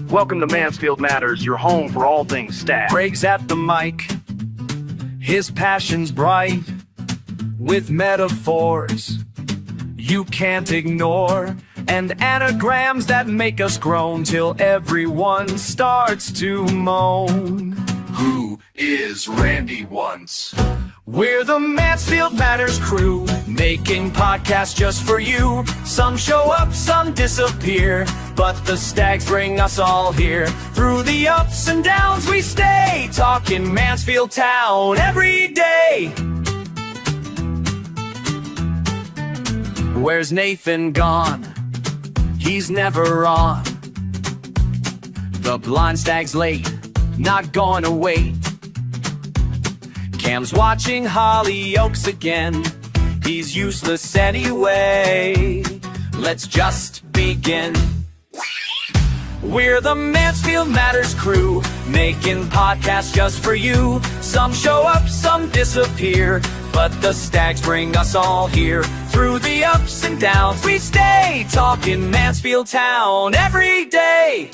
Welcome to Mansfield Matters, your home for all things Stag. Craig's at the mic, his passion's bright, with metaphors you can't ignore, and anagrams that make us groan till everyone starts to moan. Who is Randy Once? We're the Mansfield Matters crew, making podcasts just for you. Some show up, some disappear, but the Stags bring us all here. Through the ups and downs we stay, talking Mansfield town every day. Where's Nathan gone? He's never on. The blind Stag's late, not gonna wait. Cam's watching Hollyoaks again. He's useless anyway. Let's just begin. We're the Mansfield Matters crew, making podcasts just for you. Some show up, some disappear, but the Stags bring us all here. Through the ups and downs we stay, talking Mansfield town every day.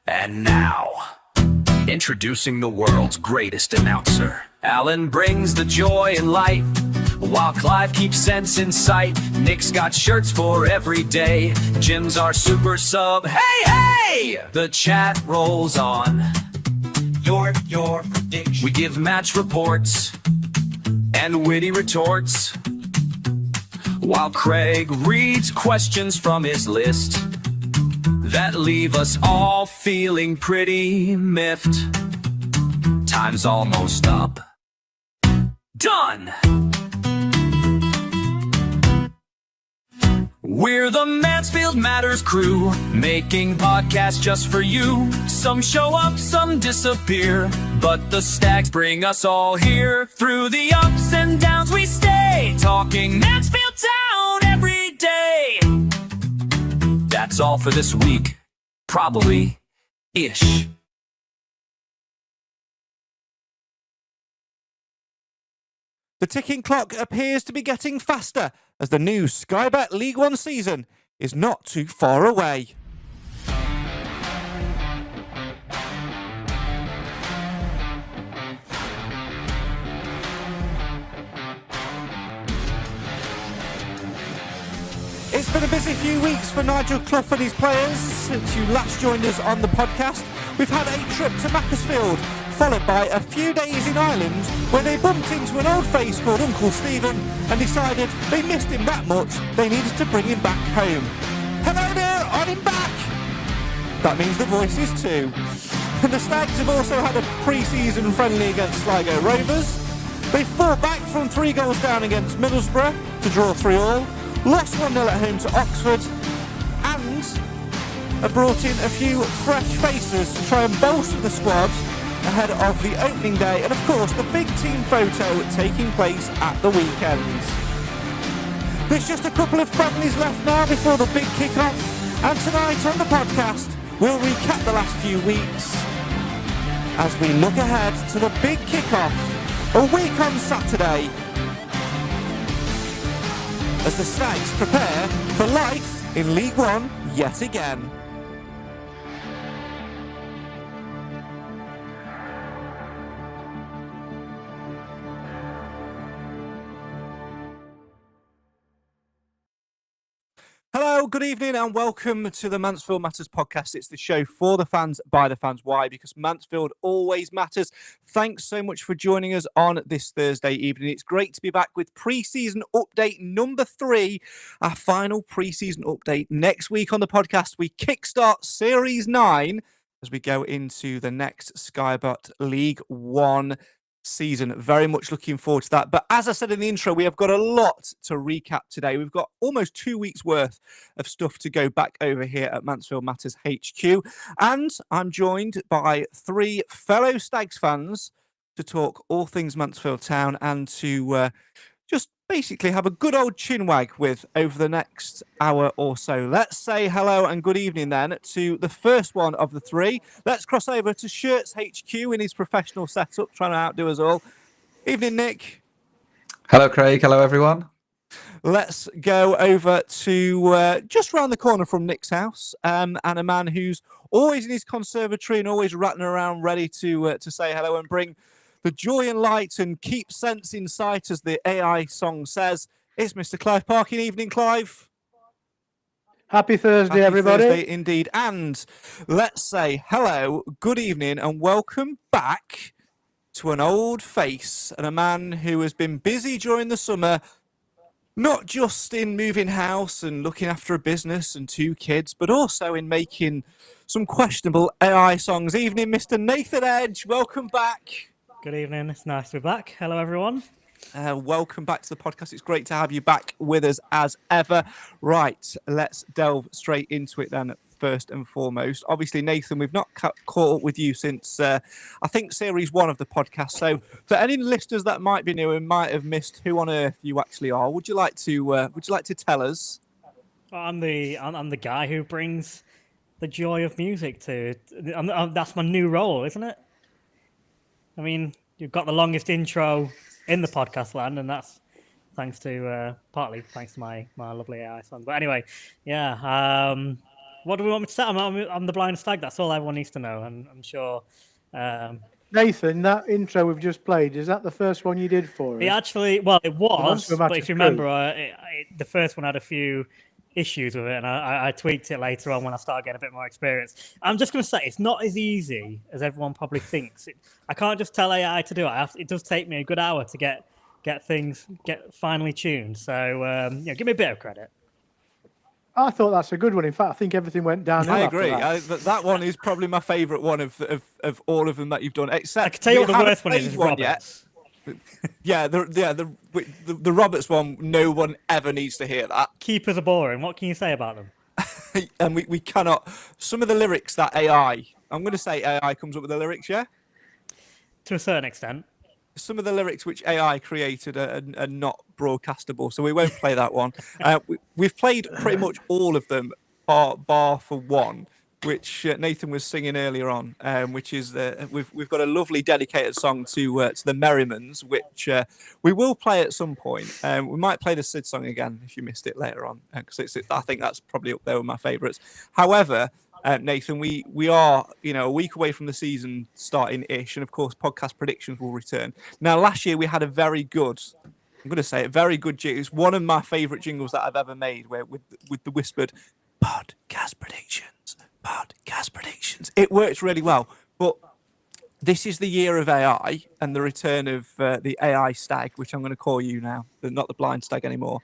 And now, introducing the world's greatest announcer. Alan brings the joy and light, while Clive keeps sense in sight. Nick's got shirts for every day. Jim's our super sub. Hey, hey! The chat rolls on. Your prediction. We give match reports and witty retorts, while Craig reads questions from his list that leave us all feeling pretty miffed. Time's almost up. Done! We're the Mansfield Matters crew, making podcasts just for you. Some show up, some disappear, but the Stags bring us all here. Through the ups and downs we stay, talking Mansfield town every day. That's all for this week. Probably. Ish. The ticking clock appears to be getting faster as the new Sky Bet League One season is not too far away. It's been a busy few weeks for Nigel Clough and his players since you last joined us on the podcast. We've had a trip to Macclesfield, followed by a few days in Ireland where they bumped into an old face called Uncle Stephen and decided they missed him that much they needed to bring him back home. Hello there, I'm back! That means the voices too. And the Stags have also had a pre-season friendly against Sligo Rovers. They fought back from 3 goals down against Middlesborough to draw 3-3, lost 1-0 at home to Oxford, and have brought in a few fresh faces to try and bolster the squad ahead of the opening day, and of course the big team photo taking place at the weekend. There's just a couple of friendlies left now before the big kick-off, and tonight on the podcast we'll recap the last few weeks as we look ahead to the big kick-off a week on Saturday, as the Stags prepare for life in League One yet again. Hello, good evening and welcome to the Mansfield Matters Podcast. It's the show for the fans, by the fans. Why? Because Mansfield always matters. Thanks so much for joining us on this Thursday evening. It's great to be back with pre-season update number 3, our final pre-season update. Next week on the podcast, we kickstart Series 9 as we go into the next Sky Bet League One season. Very much looking forward to that. But as I said in the intro, we have got a lot to recap today. We've got almost 2 weeks worth of stuff to go back over here at Mansfield Matters HQ. And I'm joined by 3 fellow Stags fans to talk all things Mansfield Town and to just basically have a good old chinwag with over the next hour or so. Let's say hello and good evening then to the first one of the 3. Let's cross over to Shirts HQ in his professional setup, trying to outdo us all. Evening, Nick. Hello, Craig. Hello, everyone. Let's go over to just round the corner from Nick's house, and a man who's always in his conservatory and always rattling around, ready to say hello and bring the joy and light and keep sense in sight, as the AI song says. It's Mr. Clive Parkin. Evening, Clive. Happy Thursday, everybody. Thursday indeed. And let's say hello, good evening, and welcome back to an old face and a man who has been busy during the summer, not just in moving house and looking after a business and 2 kids, but also in making some questionable AI songs. Evening, Mr. Nathan Edge. Welcome back. Good evening. It's nice to be back. Hello, everyone. Welcome back to the podcast. It's great to have you back with us as ever. Right, let's delve straight into it then, first and foremost. Obviously, Nathan, we've not caught up with you since, I think, series 1 of the podcast. So for any listeners that might be new and might have missed who on earth you actually are, would you like to tell us? I'm the guy who brings the joy of music to. That's my new role, isn't it? I mean, you've got the longest intro in the podcast land, and that's thanks to partly thanks to my lovely AI song. But anyway, yeah. What do we want me to say? I'm the blind stag. That's all everyone needs to know, and I'm sure. Nathan, that intro we've just played, is that the first one you did for us? It was, but if you remember, the first one had a few issues with it, and I tweaked it later on when I started getting a bit more experience. I'm just going to say it's not as easy as everyone probably thinks. I can't just tell AI to do it. It does take me a good hour to get things finely tuned. So give me a bit of credit. I thought that's a good one. In fact, I think everything went downhill. I agree. That one is probably my favourite one of all of them that you've done. Except I can tell you what the worst one is Roberts. Yeah, the Roberts one. No one ever needs to hear that. Keepers are boring. What can you say about them? And we cannot. Some of the lyrics that AI. I'm going to say AI comes up with the lyrics. Yeah. To a certain extent. Some of the lyrics which AI created are not broadcastable, so we won't play that one. We've played pretty much all of them, bar for one, which Nathan was singing earlier on, which is we've got a lovely dedicated song to the Merrimans, which we will play at some point. We might play the Sid song again if you missed it later on, because I think that's probably up there with my favourites. However, Nathan, we are a week away from the season starting-ish, and of course podcast predictions will return. Now, last year we had a very good jingle. It's one of my favourite jingles that I've ever made, where with the whispered podcast predictions. It works really well, but this is the year of AI and the return of the AI stag, which I'm going to call you now, not the blind stag anymore.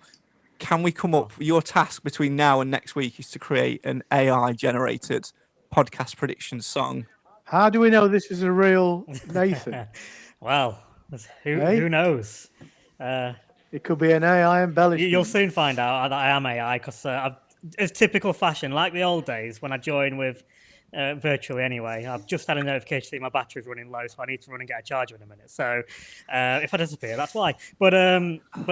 Can we come up? Your task between now and next week is to create an AI-generated podcast prediction song. How do we know this is a real Nathan? Well, who knows? It could be an AI embellishment. You'll soon find out that I am AI, because it's typical fashion, like the old days when I joined with virtually anyway. I've just had a notification that my battery's running low, so I need to run and get a charger in a minute. So if I disappear, that's why. But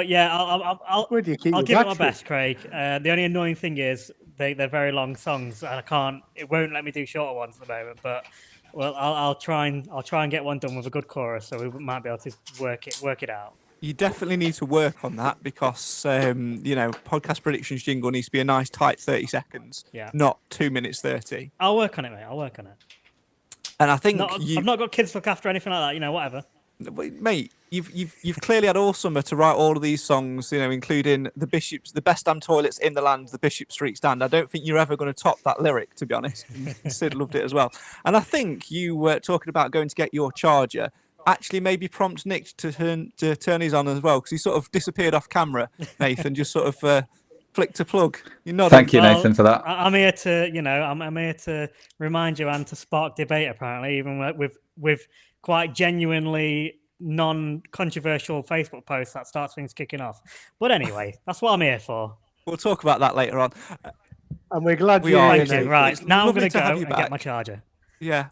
yeah, I'll give it my best, Craig. The only annoying thing is they're very long songs, and it won't let me do shorter ones at the moment. But well, I'll try and get one done with a good chorus, so we might be able to work it out. You definitely need to work on that, because podcast predictions jingle needs to be a nice tight 30 seconds, not 2 minutes 30. I'll work on it, mate. I'll work on it. And I think I've not got kids to look after or anything like that. Whatever. Mate, you've clearly had all summer to write all of these songs, including the best damn toilets in the land, the Bishop Street Stand. I don't think you're ever going to top that lyric, to be honest. Sid loved it as well. And I think you were talking about going to get your charger. Actually, maybe prompt Nick to turn his on as well, because he sort of disappeared off camera. Nathan just sort of flicked a plug. Thank you, Nathan, for that. I'm here to, I'm here to remind you and to spark debate. Apparently, even with quite genuinely non-controversial Facebook posts that starts things kicking off. But anyway, that's what I'm here for. We'll talk about that later on. And we're glad you're here. Right, now I'm going to go and get my charger. Yeah,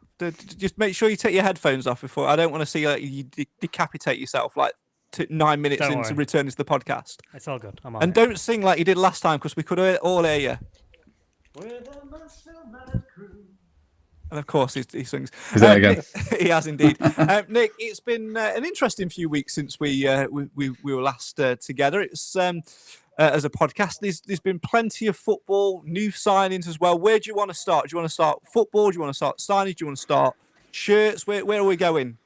just make sure you take your headphones off before. I don't want to see you decapitate yourself 9 minutes into returning to the podcast. It's all good. I'm on and it. Don't sing like you did last time, because we could all hear you. We're the Mansfield Matters crew. And of course, he sings. Is that again? He has indeed. Nick, it's been an interesting few weeks since we were last together. It's as a podcast. There's been plenty of football, new signings as well. Where do you want to start? Do you want to start football? Do you want to start signage? Do you want to start shirts? Where are we going?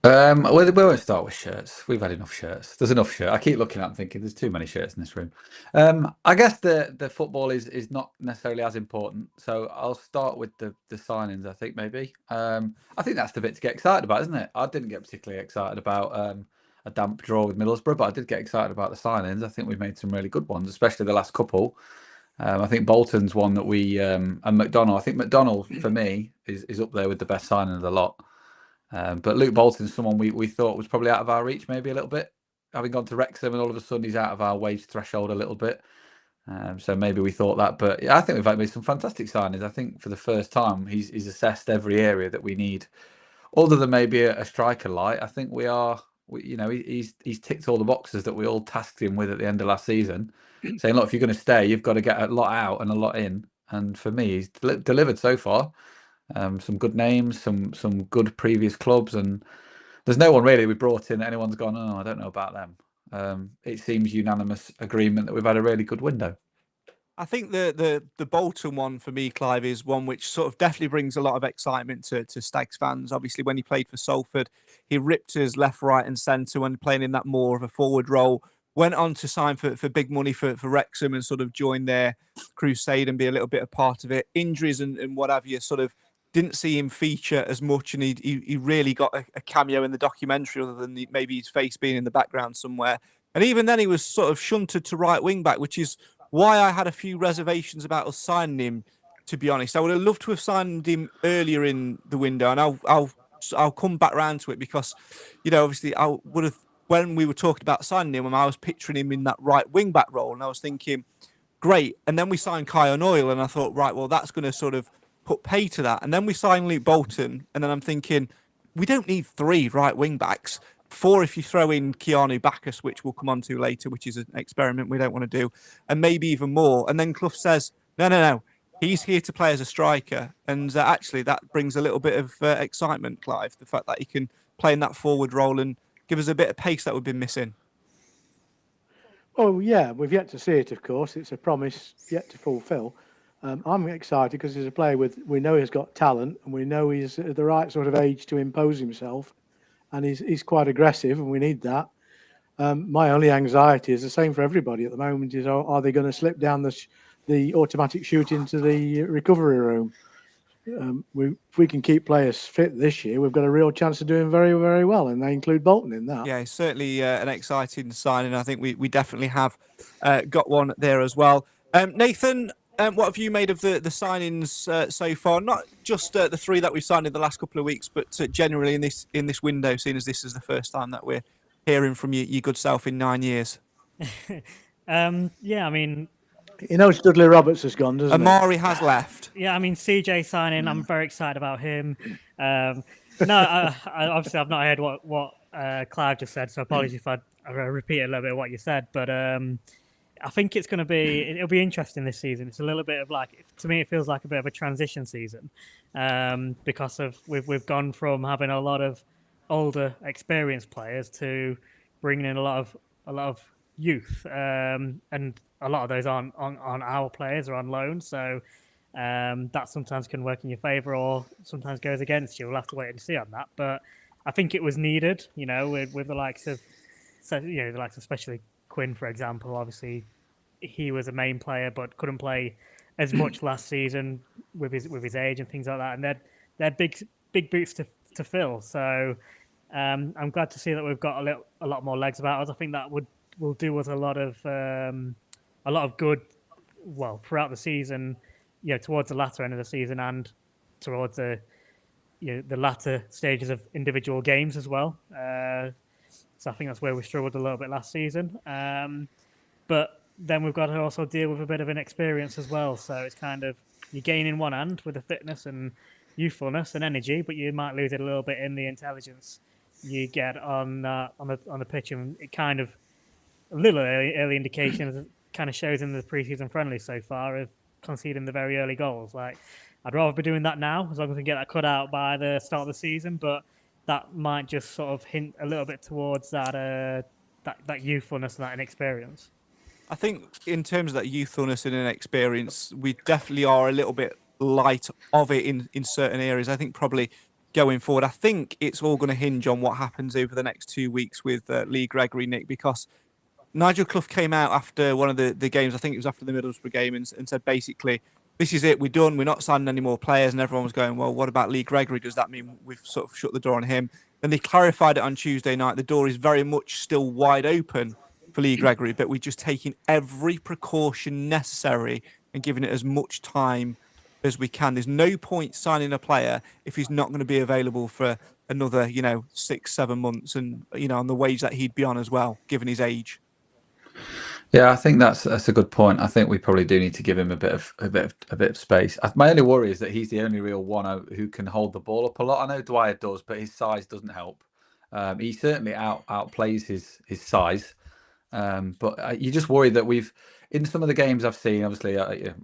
We won't start with shirts. We've had enough shirts. There's enough shirts. I keep looking at them thinking there's too many shirts in this room. I guess the football is not necessarily as important. So I'll start with the signings, I think, maybe. I think that's the bit to get excited about, isn't it? I didn't get particularly excited about a damp draw with Middlesbrough, but I did get excited about the signings. I think we've made some really good ones, especially the last couple. I think Bolton's one that we and McDonnell. I think McDonnell, for me, is up there with the best signing of the lot. But Luke Bolton's someone we thought was probably out of our reach, maybe a little bit, having gone to Wrexham, and all of a sudden he's out of our wage threshold a little bit. So maybe we thought that, but yeah, I think we've made some fantastic signings. I think for the first time he's assessed every area that we need, other than maybe a striker light. I think he's ticked all the boxes that we all tasked him with at the end of last season, saying, look, if you're going to stay, you've got to get a lot out and a lot in. And for me, he's delivered so far. Some good names, some good previous clubs, and there's no one really we brought in that anyone's gone, oh, I don't know about them. It seems unanimous agreement that we've had a really good window. I think the Bolton one for me, Clive, is one which sort of definitely brings a lot of excitement to Stags fans. Obviously, when he played for Salford, he ripped us left, right and centre when playing in that more of a forward role. Went on to sign for big money for Wrexham and sort of join their crusade and be a little bit a part of it. Injuries and what have you sort of didn't see him feature as much, and he really got a cameo in the documentary, other than maybe his face being in the background somewhere. And even then, he was sort of shunted to right wing back, which is why I had a few reservations about us signing him. To be honest, I would have loved to have signed him earlier in the window, and I'll come back round to it, because obviously I would have, when we were talking about signing him, I was picturing him in that right wing back role, and I was thinking, great. And then we signed Kyon Oyle, and I thought, right, well, that's going to sort of put pay to that. And then we signed Luke Bolton, and then I'm thinking, we don't need 3 right wing backs. 4 if you throw in Keanu Bacchus, which we'll come on to later, which is an experiment we don't want to do, and maybe even more. And then Clough says, no, he's here to play as a striker. And actually that brings a little bit of excitement, Clive, the fact that he can play in that forward role and give us a bit of pace that we've been missing. Oh, yeah, we've yet to see it, of course. It's a promise yet to fulfil. I'm excited because he's a player we know he's got talent, and we know he's at the right sort of age to impose himself, and he's quite aggressive, and we need that. My only anxiety is the same for everybody at the moment: is are they going to slip down the automatic chute into the recovery room? If we can keep players fit this year, we've got a real chance of doing very, very well, and they include Bolton in that. Yeah, it's certainly an exciting signing. I think we definitely have got one there as well. Nathan, what have you made of the signings so far? Not just the 3 that we've signed in the last couple of weeks, but generally in this window, seeing as this is the first time that we're hearing from your good self in 9 years. Yeah, I mean, Dudley Roberts has gone, doesn't he? Amari has left. Yeah, I mean, CJ signing, I'm very excited about him. I obviously I've not heard what Clive just said, so apologies if I repeat a little bit of what you said, but I think it'll be interesting this season. It's a little bit of to me, it feels like a bit of a transition season, because we've gone from having a lot of older, experienced players to bringing in a lot of youth, and a lot of those aren't on our players or on loan. So that sometimes can work in your favour or sometimes goes against you. We'll have to wait and see on that. But I think it was needed, with the likes of, especially Quinn, for example. Obviously, he was a main player but couldn't play as much last season with his age and things like that. And they're big boots to fill. So I'm glad to see that we've got a lot more legs about us. I think that will do us a lot of good. Well, throughout the season, towards the latter end of the season and towards the latter stages of individual games as well. So I think that's where we struggled a little bit last season. But then we've got to also deal with a bit of inexperience as well. So it's kind of, you gain in one hand with the fitness and youthfulness and energy, but you might lose it a little bit in the intelligence you get on the pitch. And it kind of, a little early indications kind of shows in the pre-season friendly so far of conceding the very early goals. I'd rather be doing that now, as long as we get that cut out by the start of the season. But that might just sort of hint a little bit towards that youthfulness and that inexperience. I think in terms of that youthfulness and inexperience, we definitely are a little bit light of it in certain areas. I think probably going forward, I think it's all going to hinge on what happens over the next 2 weeks with Lee Gregory, Nick, because Nigel Clough came out after one of the games, I think it was after the Middlesbrough game, and said basically, this is it, we're done, we're not signing any more players. And everyone was going, well, what about Lee Gregory? Does that mean we've sort of shut the door on him? Then they clarified it on Tuesday night. The door is very much still wide open for Lee Gregory, but we're just taking every precaution necessary and giving it as much time as we can. There's no point signing a player if he's not going to be available for another, 6-7 months, and on the wage that he'd be on as well, given his age. Yeah, I think that's a good point. I think we probably do need to give him a bit of space. My only worry is that he's the only real one who can hold the ball up a lot. I know Dwyer does, but his size doesn't help. He certainly outplays his size. But you just worry that in some of the games I've seen, obviously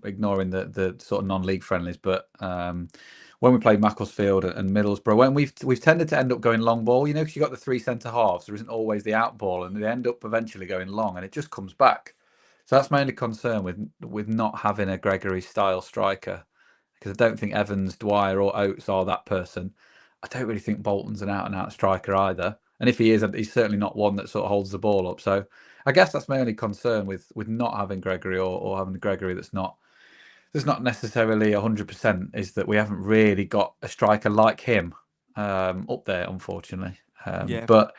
ignoring the sort of non-league friendlies, but when we played Macclesfield and Middlesbrough, when we've tended to end up going long ball, because you've got the three centre halves, there isn't always the out ball, and they end up eventually going long, and it just comes back. So that's my only concern with not having a Gregory style striker, because I don't think Evans, Dwyer, or Oates are that person. I don't really think Bolton's an out and out striker either, and if he is, he's certainly not one that sort of holds the ball up. So I guess that's my only concern with not having Gregory or having a Gregory that's not necessarily 100%, is that we haven't really got a striker like him up there, unfortunately. But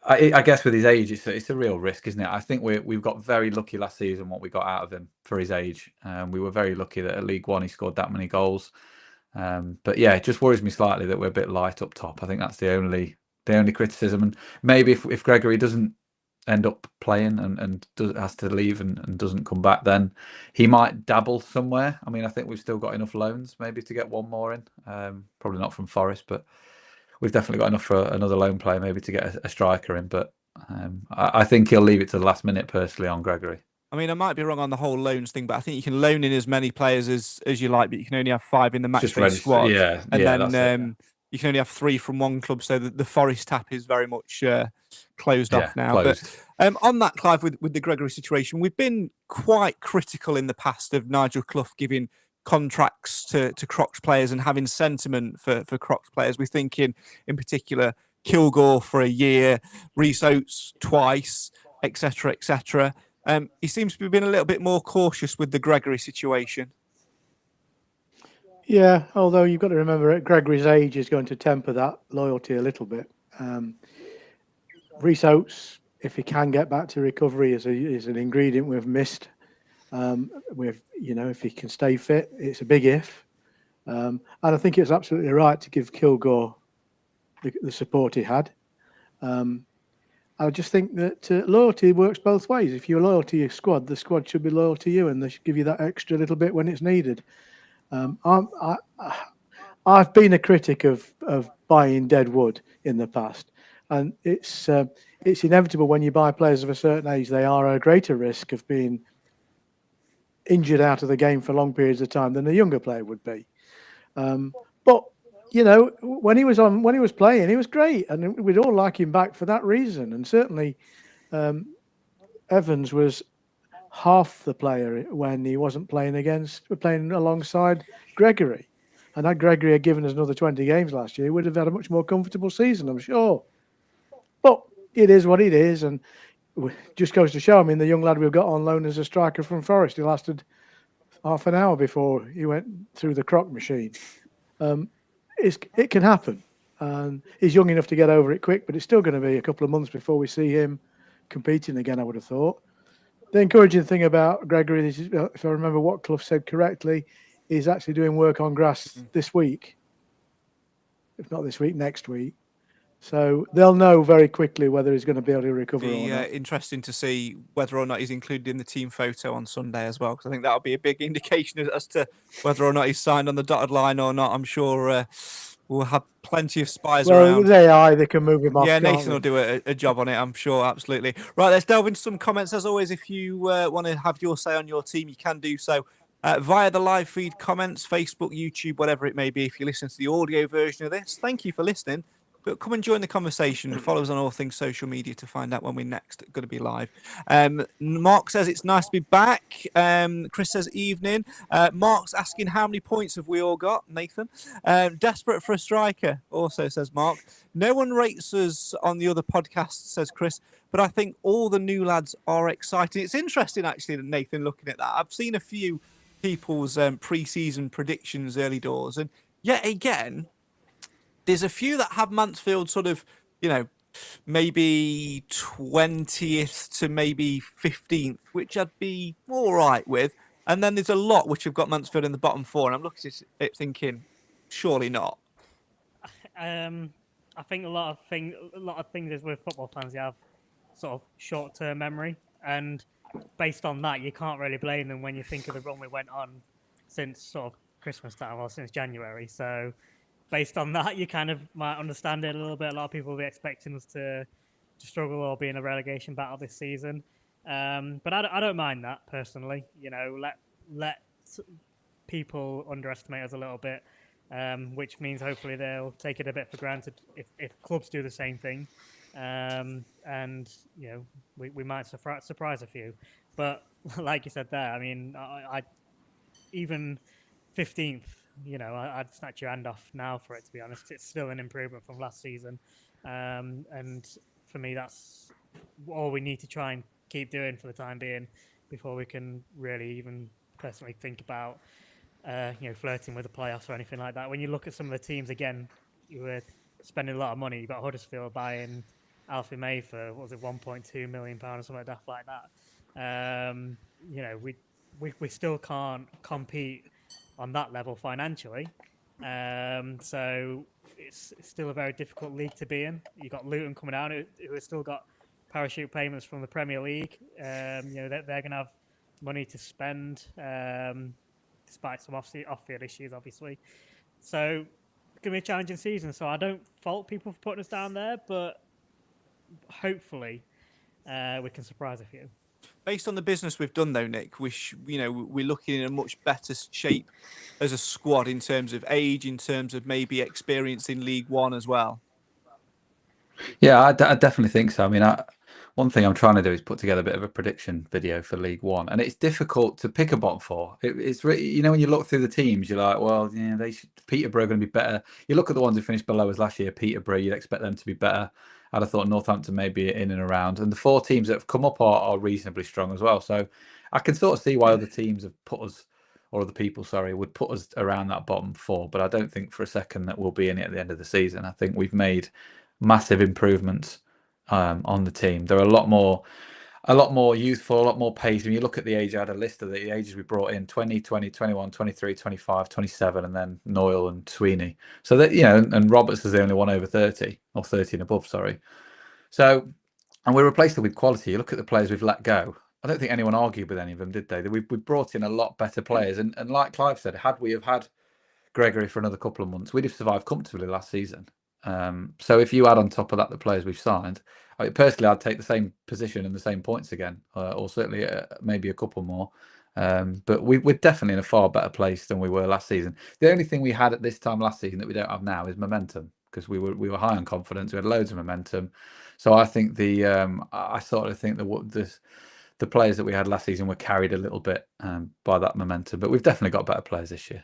I guess with his age, it's a real risk, isn't it? I think we've got very lucky last season what we got out of him for his age. We were very lucky that at League One he scored that many goals. But yeah, it just worries me slightly that we're a bit light up top. I think that's the only criticism. And maybe if Gregory doesn't end up playing and has to leave and doesn't come back, then he might dabble somewhere. I mean, I think we've still got enough loans maybe to get one more in. Probably not from Forest, but we've definitely got enough for another loan player maybe to get a striker in. But I think he'll leave it to the last minute personally on Gregory. I mean, I might be wrong on the whole loans thing, but I think you can loan in as many players as you like, but you can only have 5 in the match day squad. Yeah, and then you can only have 3 from one club, so the Forest tap is very much closed off now. Closed. But on that, Clive, with the Gregory situation, we've been quite critical in the past of Nigel Clough giving contracts to Crocs players and having sentiment for Crocs players. We're thinking, in particular, Kilgore for a year, Rhys Oates twice, etc., etc. He seems to be being a little bit more cautious with the Gregory situation. Yeah, although you've got to remember at Gregory's age is going to temper that loyalty a little bit. Rhys Oates, if he can get back to recovery, is an ingredient we've missed. If he can stay fit, it's a big if. And I think it's absolutely right to give Kilgore the support he had. I just think that loyalty works both ways. If you're loyal to your squad, the squad should be loyal to you, and they should give you that extra little bit when it's needed. I've been a critic of buying dead wood in the past, and it's inevitable when you buy players of a certain age. They are a greater risk of being injured out of the game for long periods of time than a younger player would be. But when he was playing, he was great, and we'd all like him back for that reason. And certainly, Evans was half the player when he wasn't playing alongside Gregory. And had Gregory had given us another 20 games last year, we'd have had a much more comfortable season, I'm sure. But it is what it is, and it just goes to show. I mean, the young lad we've got on loan as a striker from Forest, he lasted half an hour before he went through the croc machine. It can happen, and he's young enough to get over it quick, but it's still going to be a couple of months before we see him competing again, I would have thought. The encouraging thing about Gregory is, if I remember what Clough said correctly, he's actually doing work on grass this week. If not this week, next week. So they'll know very quickly whether he's going to be able to recover or not. Interesting to see whether or not he's included in the team photo on Sunday as well, because I think that'll be a big indication as to whether or not he's signed on the dotted line or not. I'm sure we'll have plenty of spies around. With AI, they can move him off. Yeah, Nathan will do a job on it, I'm sure, absolutely. Right, let's delve into some comments. As always, if you want to have your say on your team, you can do so via the live feed, comments, Facebook, YouTube, whatever it may be. If you listen to the audio version of this, thank you for listening. But come and join the conversation. Follow us on all things social media to find out when we're next going to be live. Mark says it's nice to be back. Chris says evening. Mark's asking how many points have we all got, Nathan? Desperate for a striker, also says Mark. No one rates us on the other podcasts, says Chris, but I think all the new lads are exciting. It's interesting, actually, Nathan, looking at that. I've seen a few people's pre-season predictions early doors, and yet again, there's a few that have Mansfield sort of, maybe 20th to maybe 15th, which I'd be all right with. And then there's a lot which have got Mansfield in the bottom four, and I'm looking at it thinking, surely not. I think a lot of things is with football fans, you have sort of short-term memory, and based on that, you can't really blame them when you think of the run we went on since sort of Christmas time or since January. So based on that, you kind of might understand it a little bit. A lot of people will be expecting us to struggle or be in a relegation battle this season. But I don't mind that personally. Let people underestimate us a little bit, which means hopefully they'll take it a bit for granted if clubs do the same thing. And we might surprise a few. But like you said there, I mean, I even 15th. I'd snatch your hand off now for it, to be honest. It's still an improvement from last season. And for me, that's all we need to try and keep doing for the time being before we can really even personally think about, flirting with the playoffs or anything like that. When you look at some of the teams, again, you were spending a lot of money. You got Huddersfield buying Alfie May for, what was it, £1.2 million or something like that. We still can't compete on that level financially, so it's still a very difficult league to be in. You've got Luton coming out, who have still got parachute payments from the Premier League. They're going to have money to spend, despite some off-field issues, obviously. So it's going to be a challenging season. So I don't fault people for putting us down there, but hopefully we can surprise a few. Based on the business we've done, though, Nick, we're looking in a much better shape as a squad in terms of age, in terms of maybe experience in League One as well. Yeah, I definitely think so. I mean, one thing I'm trying to do is put together a bit of a prediction video for League One, and it's difficult to pick a bottom four. It's really, when you look through the teams, you're like, well, Peterborough are going to be better. You look at the ones who finished below us last year, Peterborough, you'd expect them to be better. I'd have thought Northampton may be in and around, and the four teams that have come up are reasonably strong as well. So I can sort of see why other teams have put us, or other people, would put us around that bottom four. But I don't think for a second that we'll be in it at the end of the season. I think we've made massive improvements on the team. They're a lot more youthful, a lot more pace. When you look at the age, I had a list of the ages we brought in: 20, 20, 21, 23, 25, 27, and then Noyle and Sweeney. So that, and Roberts is the only one over 30, or 30 and above, sorry. So, and we replaced them with quality. You look at the players we've let go. I don't think anyone argued with any of them, did they? We brought in a lot better players. And like Clive said, had we have had Gregory for another couple of months, we'd have survived comfortably last season. So if you add on top of that the players we've signed, personally, I'd take the same position and the same points again, or certainly maybe a couple more. But we're definitely in a far better place than we were last season. The only thing we had at this time last season that we don't have now is momentum, because we were high on confidence. We had loads of momentum. So I think I sort of think that the players that we had last season were carried a little bit by that momentum. But we've definitely got better players this year.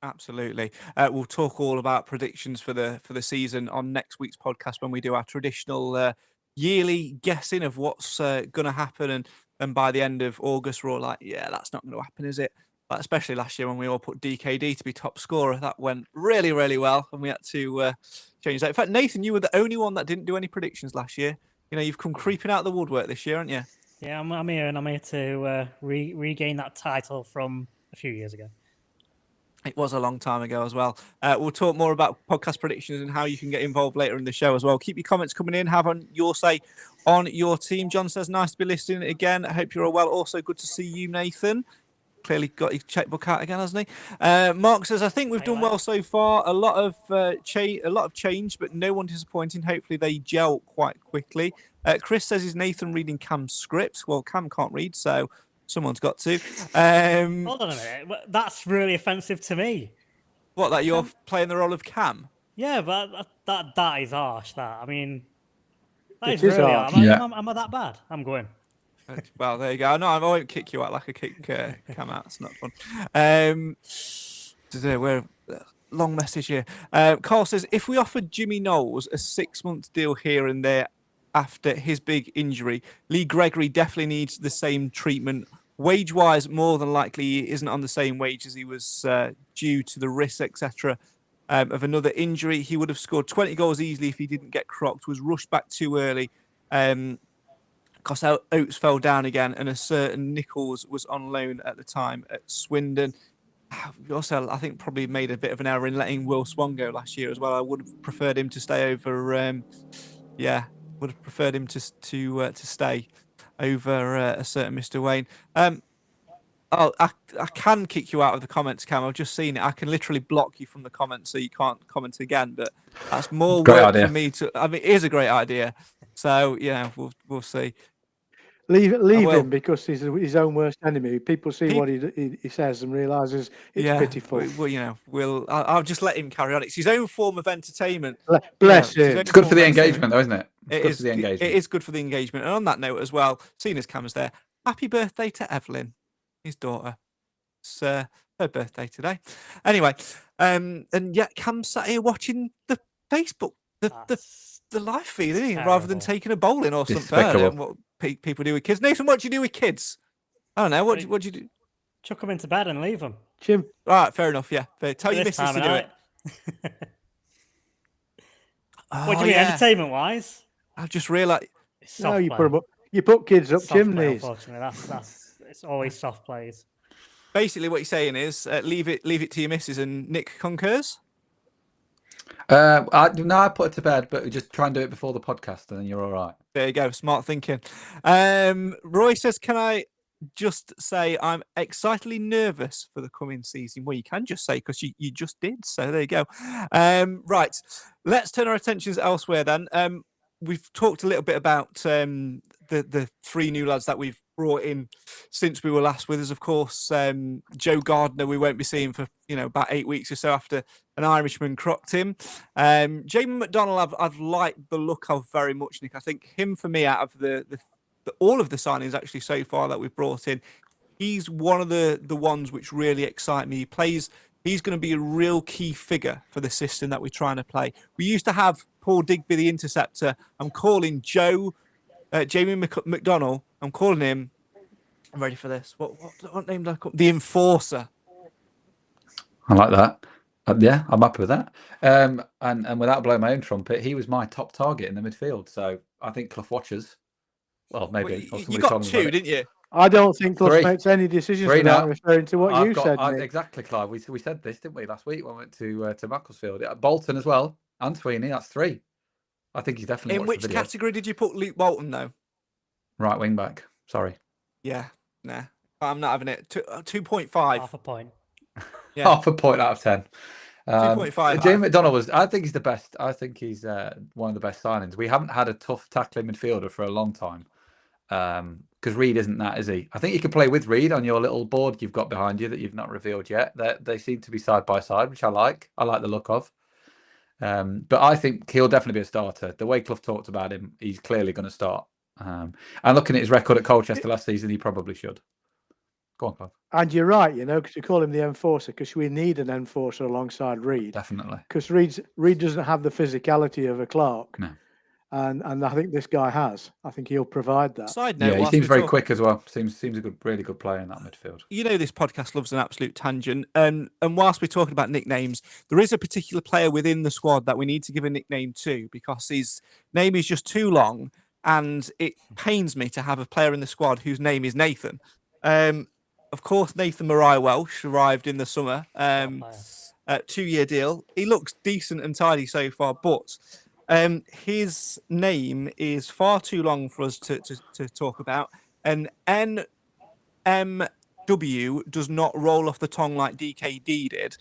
Absolutely. We'll talk all about predictions for the season on next week's podcast when we do our traditional yearly guessing of what's going to happen. And by the end of August, we're all like, yeah, that's not going to happen, is it? But especially last year when we all put DKD to be top scorer. That went really, really well, and we had to change that. In fact, Nathan, you were the only one that didn't do any predictions last year. You've come creeping out of the woodwork this year, haven't you? Yeah, I'm here, and I'm here to regain that title from a few years ago. It was a long time ago as well. We'll talk more about podcast predictions and how you can get involved later in the show as well. Keep your comments coming in. Have your say on your team. John says, nice to be listening again. I hope you're all well. Also good to see you, Nathan. Clearly got his checkbook out again, hasn't he? Mark says, I think we've done well so far. A lot of change, but no one disappointing. Hopefully they gel quite quickly. Chris says, is Nathan reading Cam's script? Well, Cam can't read, so Someone's got to. Hold on a minute. That's really offensive to me. What, that you're playing the role of Cam? Yeah, but that is harsh. That I mean, that It is is really harsh. harsh. Yeah. Am I that bad? I'm going. Well, there you go. No, I won't kick you out like I kick Cam out. It's not fun. We're long message here. Carl says, if we offered Jimmy Knowles a 6-month deal here and there after his big injury, Lee Gregory definitely needs the same treatment. Wage-wise, more than likely, he isn't on the same wage as he was due to the risks, etc. Of another injury. He would have scored 20 goals easily if he didn't get crocked, was rushed back too early. Because Oates fell down again, and a certain Nichols was on loan at the time at Swindon. Also, I think probably made a bit of an error in letting Will Swan go last year as well. I would have preferred him to stay over. Would have preferred him to stay over a certain Mr. Wayne. I can kick you out of the comments, Cam. I've just seen it. I can literally block you from the comments so you can't comment again. But that's more work for me to. I mean, it is a great idea. So yeah, we'll see. Leave him because he's his own worst enemy. People see what he says and realises it's pitiful. Well, I'll just let him carry on. It's his own form of entertainment. Bless him. It's good for the engagement, though, isn't it? It is good for the engagement. And on that note as well, seeing as Cam's there, happy birthday to Evelyn, his daughter. It's her birthday today. Anyway, and yet Cam's sat here watching the Facebook, the live feed, isn't he? Rather than taking a bowling or something. I don't know what people do with kids. Nathan, what do you do with kids? I don't know. What do you do? Chuck them into bed and leave them. Jim. All right, fair enough. Yeah, tell your missus to do it. What do you mean, entertainment-wise? I've just realised. No, you put kids up chimneys. Unfortunately, it's always soft plays. Basically, what you're saying is leave it to your missus, and Nick concurs. I put it to bed, but just try and do it before the podcast, and then you're all right. There you go, smart thinking. Roy says, "Can I just say I'm excitedly nervous for the coming season?" Well, you can just say because you just did. So there you go. Right, let's turn our attentions elsewhere then. We've talked a little bit about the 3 new lads that we've brought in since we were last with us. Of course, Joe Gardner we won't be seeing for about 8 weeks or so after an Irishman crocked him. Jamie McDonald I've liked the look of very much, Nick. I think him for me out of the all of the signings actually so far that we've brought in, he's one of the ones which really excite me. He's going to be a real key figure for the system that we're trying to play. We used to have Paul Digby, the interceptor. I'm calling Jamie McDonald. I'm calling him. I'm ready for this. What name did I call? The Enforcer. I like that. Yeah, I'm happy with that. And without blowing my own trumpet, he was my top target in the midfield. So I think Clough watches. Well, maybe. You got 2, didn't you? I don't think Clough makes any decisions without referring to what you said. Exactly, Clive. We said this, didn't we, last week when we went to Macclesfield? Bolton as well, and Sweeney. That's 3. I think he's definitely. In which category did you put Luke Bolton though? Right wing back. Sorry. Yeah, nah, I'm not having it. 2.5. Half a point. Yeah. Half a point out of 10. 2.5. Jamie McDonald I think he's the best. I think he's one of the best signings. We haven't had a tough tackling midfielder for a long time. Because Reid isn't that, is he? I think you can play with Reid on your little board you've got behind you that you've not revealed yet. They seem to be side by side, which I like. I like the look of. But I think he'll definitely be a starter. The way Clough talked about him, he's clearly going to start. And looking at his record at Colchester last season, he probably should. Go on, Clive. And you're right, because you call him the enforcer because we need an enforcer alongside Reid. Definitely. Because Reid doesn't have the physicality of a Clark. No. And I think this guy has. I think he'll provide that. Side note, he seems very quick as well. Seems a really good player in that midfield. This podcast loves an absolute tangent. And whilst we're talking about nicknames, there is a particular player within the squad that we need to give a nickname to because his name is just too long, and it pains me to have a player in the squad whose name is Nathan. Of course, Nathan Mariah Welsh arrived in the summer. 2-year deal. He looks decent and tidy so far, but his name is far too long for us to talk about. And NMW does not roll off the tongue like DKD did.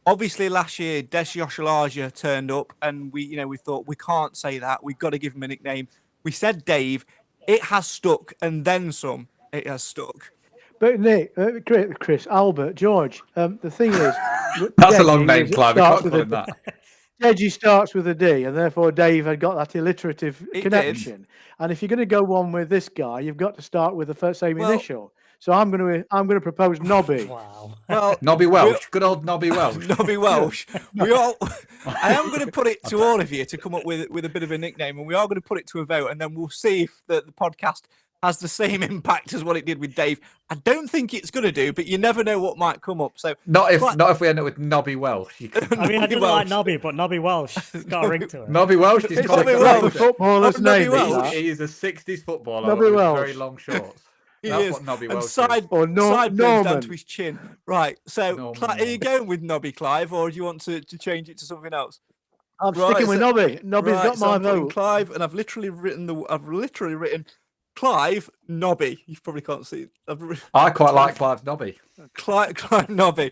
Obviously, last year, Desh Yoshalaja turned up, and we thought we can't say that. We've got to give him a nickname. We said Dave. It has stuck, and then some. It has stuck. But Nick, Chris, Albert, George, the thing is... That's a long name, Clive. We can't call him that. Deji starts with a D, and therefore Dave had got that alliterative connection. And if you're going to go one with this guy, you've got to start with the first same initial. So I'm going to propose Nobby. Wow. Well, Nobby Welsh. Good old Nobby Welsh. Nobby Welsh. I am going to put it to all of you to come up with a bit of a nickname, and we are going to put it to a vote, and then we'll see if the podcast has the same impact as what it did with Dave. I don't think it's going to do, but you never know what might come up. So not if we end up with Nobby Welsh. I mean, I don't like Nobby, but Nobby Welsh has got a ring to it. Nobby Welsh is Nobby Welsh. The footballer's name. He is a 60s footballer Nobby with Welsh. very long shorts. He That's is. what Nobby And Welsh side, is. Or sideburns Norman. down to his chin. Right. So, Norman. are you going with Nobby, Clive, or do you want to change it to something else? I'm sticking with Nobby. Nobby's got my I'm putting vote. Clive, and I've literally written Clive Nobby. You probably can't see. I quite like Clive's Nobby. Clive Nobby.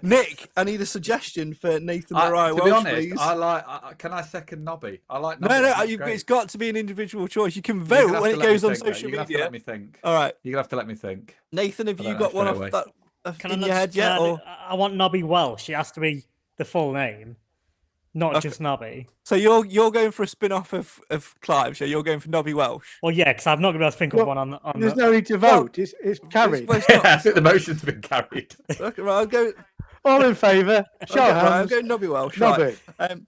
Nick, I need a suggestion for Nathan Mariah To be Welsh, honest, please. I like. Can I second Nobby? I like Nobby. No, I think it's it's got to be an individual choice. You can great. vote You're gonna when have it to let goes me on think, though. social You're gonna have to media. let me think. All right, You're gonna have to let me think. Nathan, have I you don't got know one straight off away. that in your head yet? Or I want Nobby Welsh. It has to be the full name, not just Nobby. so you're going for a spin-off of Clive? So you're going for Nobby Welsh? Well, yeah, because I'm not going to be able to think of Well, one on There's the... no need to vote. It's carried. Well, it's not- I think the motion's been carried. Okay, right, I'll go. All in favour. Show Okay, hands. right, I'll go Nobby Welsh. Nobby. Right.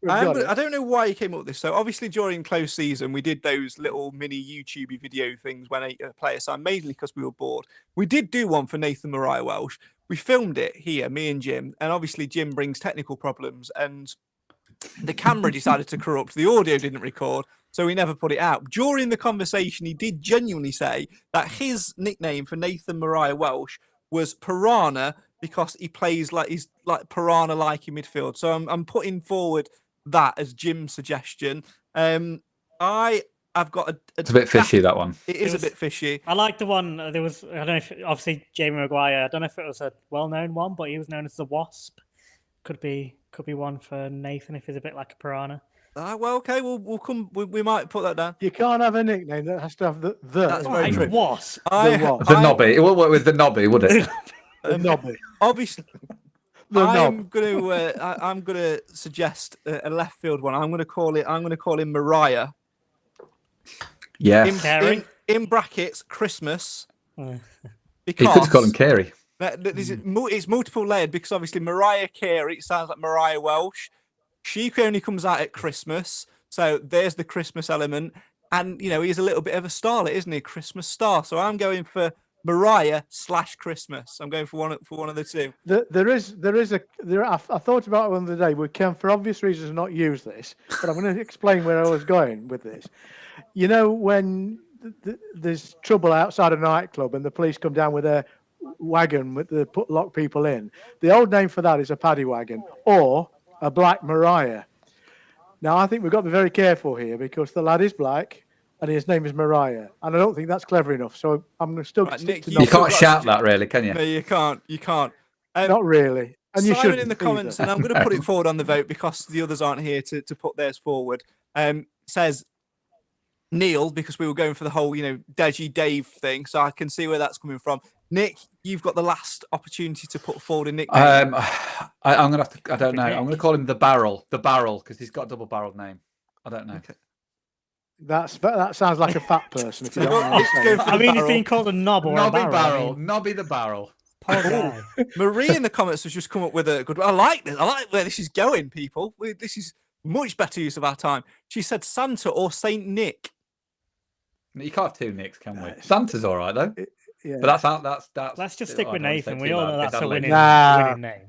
We've got it. I don't know why you came up with this. So obviously during close season, we did those little mini YouTube video things when a player signed, mainly because we were bored. We did do one for Nathan Mariah Welsh. We filmed it here, me and Jim, and obviously Jim brings technical problems, and the camera decided to corrupt. The audio didn't record, so we never put it out. During the conversation, he did genuinely say that his nickname for Nathan Mariah Welsh was Piranha because he plays like he's like piranha-like in midfield. So I'm putting forward that as Jim's suggestion. I've got It's a bit fishy, that one. It is a bit fishy. I like the one, there was, I don't know if, obviously, Jamie Maguire, I don't know if it was a well-known one, but he was known as the Wasp. Could be one for Nathan if he's a bit like a piranha. Well, okay, we'll come. We might put that down. You can't have a nickname that has to have the. That's very true. Wasp. The Nobby. It won't work with the Nobby, would it? The Nobby. Obviously, The I'm knob. gonna suggest a left field one. I'm gonna call him Mariah. Yes. Carey? In brackets, Christmas. He Because could call him Carey. it's multiple layered because obviously Mariah Carey, it sounds like Mariah Welsh. She only comes out at Christmas, so there's the Christmas element, and he's a little bit of a starlet, isn't he? Christmas star. So I'm going for Mariah / Christmas. I'm going for one of the two. I thought about it one the day. We can, for obvious reasons, not use this, but I'm going to explain where I was going with this. When there's trouble outside a nightclub and the police come down with their wagon lock people in, the old name for that is a paddy wagon or a Black Mariah. Now, I think we've got to be very careful here because the lad is black and his name is Mariah, and I don't think that's clever enough. So I'm going to still stick Nick, to You can't shout that, really, can you? No, you can't. not really. And you Simon should in the comments, and I'm going to put it forward on the vote because the others aren't here to put theirs forward. Says Neil, because we were going for the whole Deji Dave thing, so I can see where that's coming from. Nick, you've got the last opportunity to put forward a nickname. I'm gonna have to. I don't know. I'm gonna call him the Barrel, because he's got a double-barreled name. I don't know. Okay. That sounds like a fat person. If you don't know what I'm Let's go saying. for the I mean, he's barrel. being called a knob or a Nobby barrel. Barrel. I mean, Nobby the Barrel. poor guy. Marie in the comments has just come up with a good. I like this. I like where this is going, people. This is much better use of our time. She said Santa or Saint Nick. You can't have two Nicks, can we? Santa's all right though. Yeah. But that's. Let's just stick I with don't wanna say Nathan. too We all loud. know that's a It's winning, Nah. name.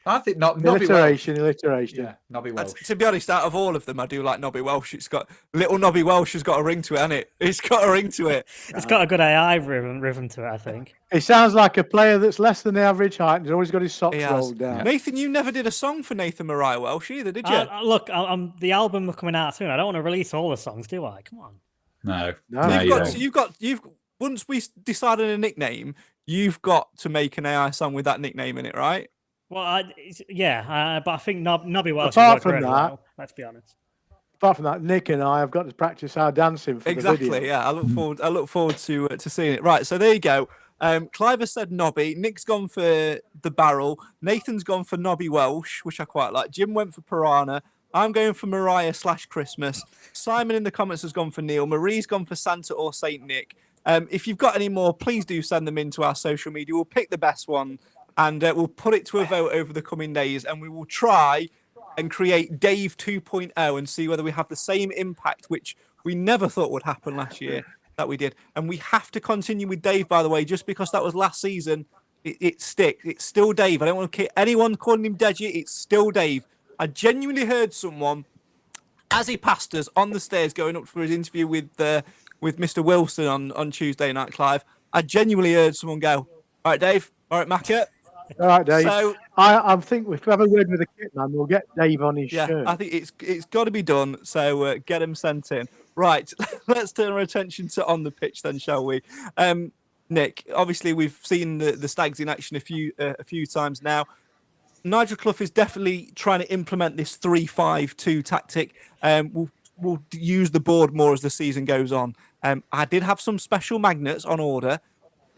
I think Nobby Welsh. Alliteration. Yeah, Nobby Welsh. To be honest, out of all of them, I do like Nobby Welsh. It's got little Nobby Welsh has got a ring to it, hasn't it? It's got a ring to it. It's got a good AI rhythm to it, I think. He sounds like a player that's less than the average height and he's always got his socks He has. rolled down. Nathan, you never did a song for Nathan Mariah Welsh either, did you? Look, the album coming out soon. I don't want to release all the songs, do I? Come on. No. No. you've got once we decide on a nickname, you've got to make an AI song with that nickname in it, right? Well, but I think Nobby Welsh Apart worked from really that- well, let's be honest. Apart from that, Nick and I have got to practice our dancing for the Exactly. video. Yeah, I look forward to seeing it. Right. So there you go. Clive has said Nobby. Nick's gone for the Barrel. Nathan's gone for Nobby Welsh, which I quite like. Jim went for Piranha. I'm going for Mariah/Christmas. Simon in the comments has gone for Neil. Marie's gone for Santa or Saint Nick. If you've got any more, please do send them into our social media. We'll pick the best one and we'll put it to a vote over the coming days, and we will try and create Dave 2.0 and see whether we have the same impact, which we never thought would happen last year, that we did. And we have to continue with Dave, by the way, just because that was last season. It sticks. It's still Dave. I don't want to anyone calling him Deji. It's still Dave. I genuinely heard someone, as he passed us on the stairs going up for his interview with Mr. Wilson on Tuesday night, Clive. I genuinely heard someone go, "All right, Dave. All right, Macca. All right, Dave. So I think if we have a word with the kit man, we'll get Dave on his shirt. I think it's got to be done. So get him sent in. Right, let's turn our attention to on the pitch then, shall we? Nick, obviously we've seen the Stags in action a few times now. Nigel Clough is definitely trying to implement this 3-5-2 tactic. We'll use the board more as the season goes on. I did have some special magnets on order.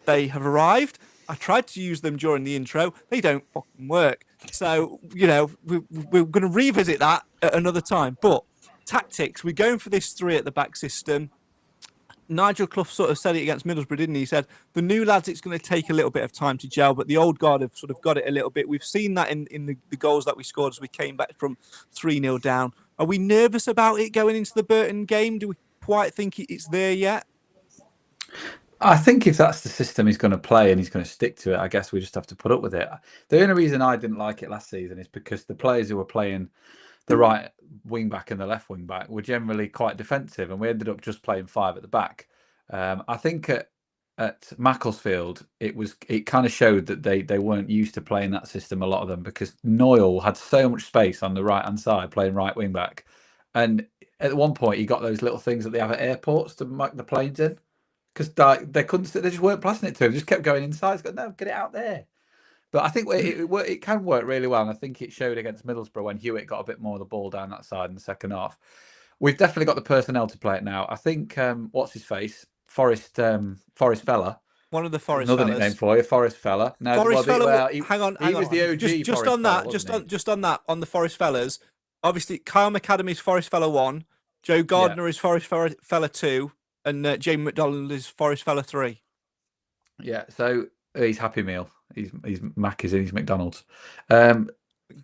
They have arrived. I tried to use them during the intro. They don't fucking work. So, we're going to revisit that at another time. But tactics, we're going for this 3 at the back system. Nigel Clough sort of said it against Middlesbrough, didn't he? He said, the new lads, it's going to take a little bit of time to gel, but the old guard have sort of got it a little bit. We've seen that in the goals that we scored as we came back from 3-0 down. Are we nervous about it going into the Burton game? Do we quite think it's there yet? I think if that's the system he's going to play and he's going to stick to it, I guess we just have to put up with it. The only reason I didn't like it last season is because the players who were playing the right wing back and the left wing back were generally quite defensive, and we ended up just playing 5 at the back. I think at Macclesfield, it kind of showed that they weren't used to playing that system, a lot of them, because Noyle had so much space on the right hand side playing right wing back, and at one point he got those little things that they have at airports to mark the planes in, because they just weren't passing it to him. They just kept going inside. He's got, no, get it out there. But I think it can work really well, and I think it showed against Middlesbrough when Hewitt got a bit more of the ball down that side in the second half. We've definitely got the personnel to play it now. I think what's his face, Forest Fella. One of the Forest another fellas. nickname for you, Forest Fella. No, Forest Fella. Hang on. He was the OG. Just on that, on the Forest fellas. Obviously, Kyle McAdam is Forest Fella 1, Joe Gardner is Forest Fella 2, and Jamie McDonald is Forest Fella 3. Yeah, so he's Happy Meal. He's Mac is in his McDonald's. So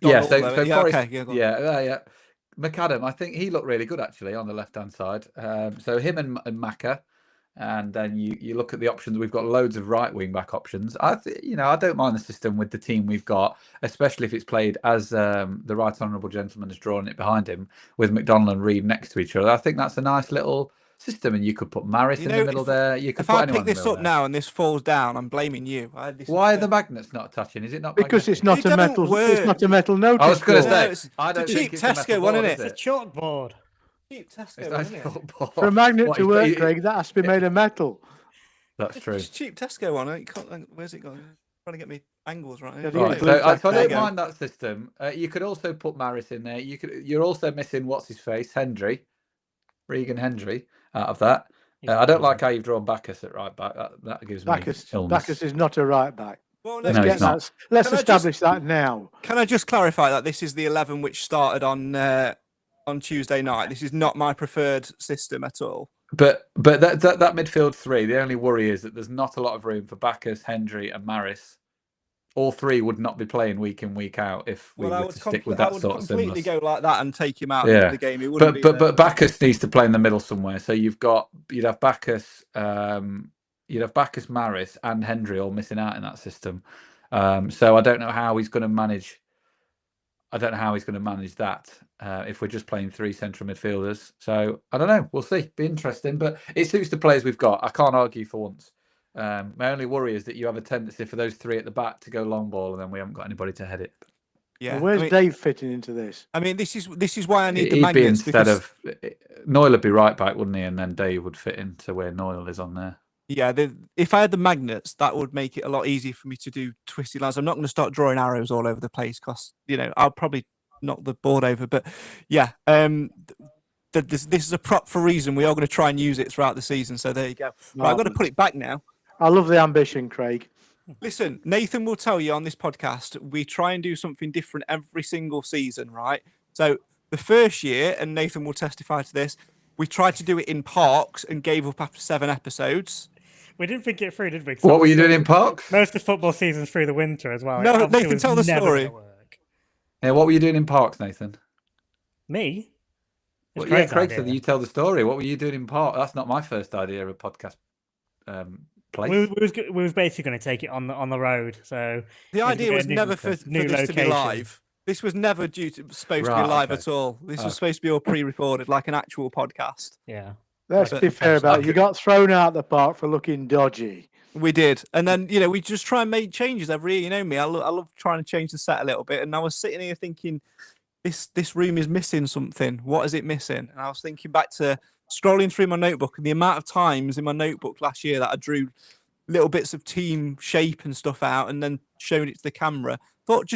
Forest, yeah. McAdam, I think he looked really good actually on the left hand side. So him and Macca, and then you look at the options. We've got loads of right wing back options. I don't mind the system with the team we've got, especially if it's played as the Right Honourable Gentleman has drawn it behind him with McDonald and Reid next to each other. I think that's a nice little system, and you could put Maris in the middle there. You could if I pick this up now and this falls down, I'm blaming you. Why are the magnets not touching? Is it not because magnetic? it's not a metal? It's not a metal notice. I was going to board. say, I don't cheap think it's Tesco a metal one, board, isn't it? is It's a chalkboard. Cheap Tesco, It's isn't it? not For a magnet What, to work, Craig, that has to be made of metal. That's true. It's cheap Tesco one. You can't, where's it going? Trying to get me angles right. Yeah, Right, blue so I tack, don't there you go. mind that system. You could also put Maris in there. You're also missing what's his face, Regan Hendry, out of that. I don't like how you've drawn Bacchus at right back. That gives me illness. Bacchus is not a right back. Well, Let's establish that now. Can I just clarify that this is the 11 which started on Tuesday night? This is not my preferred system at all. But that midfield 3, the only worry is that there's not a lot of room for Bacchus, Hendry, and Maris. All 3 would not be playing week in, week out if we were to stick with that sort of symbols. I would completely go like that and take him out of the game. It wouldn't but Bacchus needs to play in the middle somewhere. So you'd have Bacchus, Maris, and Hendry all missing out in that system. So I don't know how he's going to manage. I don't know how he's going to manage that if we're just playing 3 central midfielders. So I don't know. We'll see. Be interesting, but it suits the players we've got. I can't argue for once. My only worry is that you have a tendency for those 3 at the back to go long ball, and then we haven't got anybody to head it. Yeah, well, where's Dave fitting into this? I mean, this is why I need the He'd magnets. be instead of Noyle would be right back, wouldn't he? And then Dave would fit into where Noyle is on there. Yeah, if I had the magnets, that would make it a lot easier for me to do twisty lines. I'm not going to start drawing arrows all over the place because I'll probably knock the board over. But yeah, this is a prop for a reason. We are going to try and use it throughout the season. So there you go. Right, I've got to put it back now. I love the ambition, Craig. Listen, Nathan will tell you on this podcast, we try and do something different every single season, right? So the first year, and Nathan will testify to this, we tried to do it in parks and gave up after 7 episodes. We didn't think it through, did we? What were you doing in parks? Most of football seasons through the winter as well. No, It obviously Nathan, was tell the never story. gonna work. Yeah, what were you doing in parks, Nathan? Me? Well, It's yeah, Craig's Craig idea. said you tell the story. What were you doing in park? That's not my first idea of a podcast place. We was basically going to take it on the road. So The idea was new never for this to be live. This was never supposed to be live at all. This was supposed to be all pre-recorded, like an actual podcast. Yeah. Let's be fair about it. You got thrown out the park for looking dodgy. We did. And then, we just try and make changes every year. You know me, I love trying to change the set a little bit. And I was sitting here thinking, this room is missing something. What is it missing? And I was thinking back to scrolling through my notebook and the amount of times in my notebook last year that I drew little bits of team shape and stuff out and then showed it to the camera. Thought,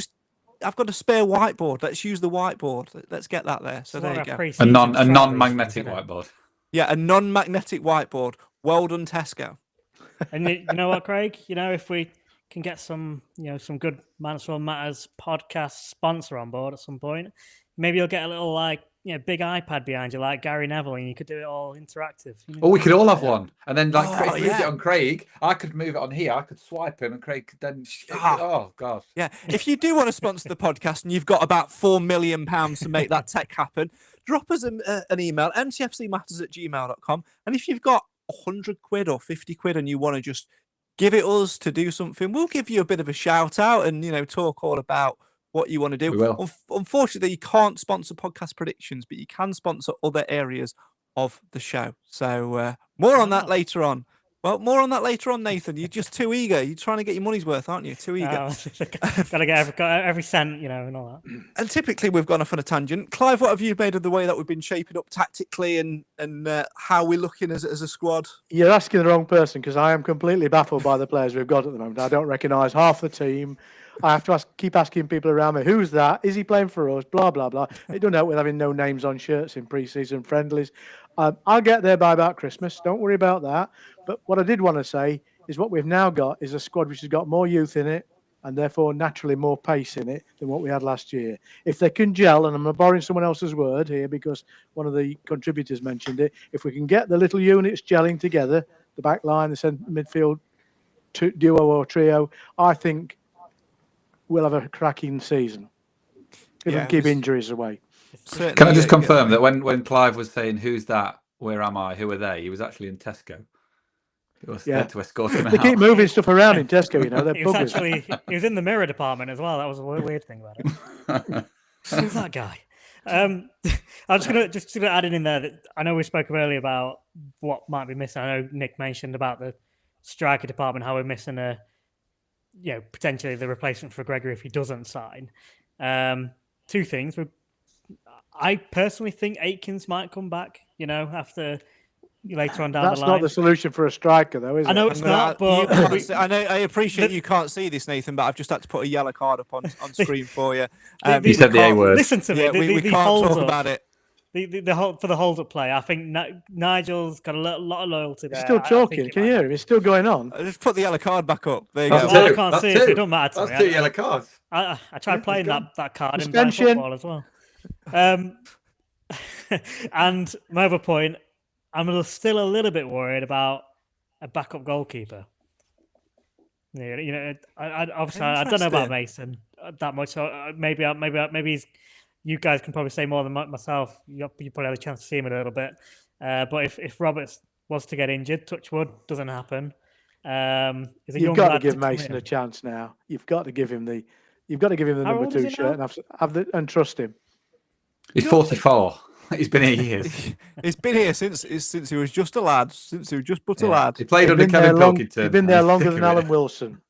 I've got a spare whiteboard. Let's use the whiteboard. Let's get that there. So there you go. A non-magnetic whiteboard. Yeah, a non-magnetic whiteboard. Well done, Tesco. And you know what, Craig? If we can get some good Mansfield Matters podcast sponsor on board at some point, maybe you'll get a little big iPad behind you like Gary Neville, and you could do it all interactive. Oh, we could all have one, and then Craig moved it on Craig. I could move it on here. I could swipe him, and Craig could then. Oh God! Yeah, if you do want to sponsor the podcast and you've got about £4 million to make that tech happen, drop us an email, mtfcmatters@gmail.com, and if you've got £100 or £50 and you want to just give it us to do something, we'll give you a bit of a shout out and talk all about what you want to do. We will. Unfortunately, you can't sponsor podcast predictions, but you can sponsor other areas of the show. So more on that later on. Well, more on that later on, Nathan. You're just too eager. You're trying to get your money's worth, aren't you? Too eager. Got to get every cent, and all that. And typically, we've gone off on a tangent. Clive, what have you made of the way that we've been shaping up tactically and how we're looking as a squad? You're asking the wrong person because I am completely baffled by the players we've got at the moment. I don't recognise half the team. I have to keep asking people around me, who's that? Is he playing for us? Blah, blah, blah. It doesn't help with having no names on shirts in pre-season friendlies. I'll get there by about Christmas. Don't worry about that. But what I did want to say is what we've now got is a squad which has got more youth in it and therefore naturally more pace in it than what we had last year. If they can gel, and I'm borrowing someone else's word here because one of the contributors mentioned it, if we can get the little units gelling together, the back line, the centre midfield duo or trio, I think we'll have a cracking season. If we can keep injuries away. Can I just confirm that when Clive was saying, who's that? Where am I? Who are they? He was actually in Tesco. He was there to escort him out. They keep moving stuff around in Tesco, They're he was in the mirror department as well. That was a weird thing about it. Who's that guy? I'm just gonna add in there that I know we spoke earlier about what might be missing. I know Nick mentioned about the striker department, how we're missing potentially the replacement for Gregory if he doesn't sign. Two things. I personally think Aikens might come back, after later on down the line. That's not the solution for a striker, though, is it? I know it's not, but... I appreciate you can't see this, Nathan, but I've just had to put a yellow card up on screen for you. You said the A word. Listen to me. Yeah, we can't talk about it. For the hold-up play, I think Nigel's got a lot of loyalty there. He's still talking. Can you hear him? It's still going on. Just put the yellow card back up. There you That's go. I can't see it, so it don't matter to me. That's 2 yellow cards. I tried playing that card in Suspension. football as well. And my other point, I'm still a little bit worried about a backup goalkeeper. I don't know about Mason that much, so maybe he's. You guys can probably say more than myself. You probably had a chance to see him a little bit. But if Roberts was to get injured, touch wood, doesn't happen. You've got to give Mason a chance now. You've got to give him the number 2 shirt and trust him. He's 44. He's been here years. He's been here since he was just a lad. Since he was just but a lad. He played under Kevin Pilkington. He's been there longer than Alan Wilson.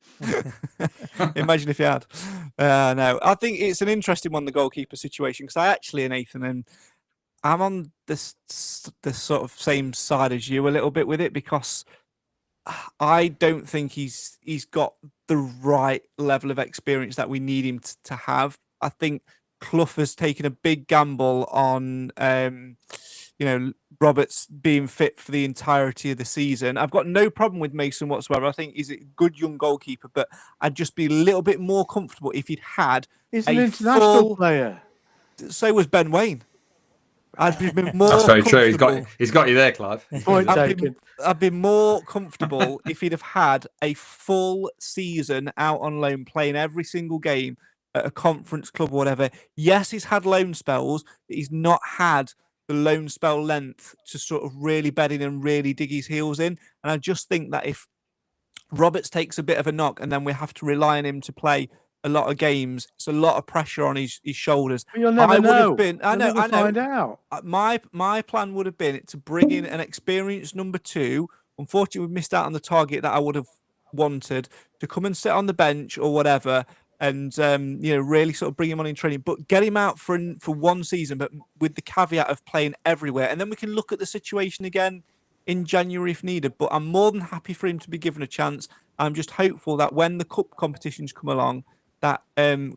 Imagine if you had. No, I think it's an interesting one, the goalkeeper situation, because I actually, Nathan, and I'm on this sort of same side as you a little bit with it, because I don't think he's got the right level of experience that we need him to have. I think Clough has taken a big gamble on Roberts being fit for the entirety of the season. I've got no problem with Mason whatsoever. I think he's a good young goalkeeper, but I'd just be a little bit more comfortable if he'd had He's an international player. So was Ben Waine. I'd be more That's very true. He's got you there, Clive. Point taken. I'd be more comfortable if he'd have had a full season out on loan, playing every single game at a conference club or whatever. Yes, he's had loan spells, but he's not had the loan spell length to sort of really bed in and really dig his heels in. And I just think that if Roberts takes a bit of a knock and then we have to rely on him to play a lot of games, it's a lot of pressure on his shoulders. But you'll never know. I know. Find out. My plan would have been to bring in an experienced number 2. Unfortunately, we missed out on the target that I would have wanted, to come and sit on the bench or whatever, and really sort of bring him on in training, but get him out for one season, but with the caveat of playing everywhere, and then we can look at the situation again in January if needed. But I'm more than happy for him to be given a chance. I'm just hopeful that when the cup competitions come along, that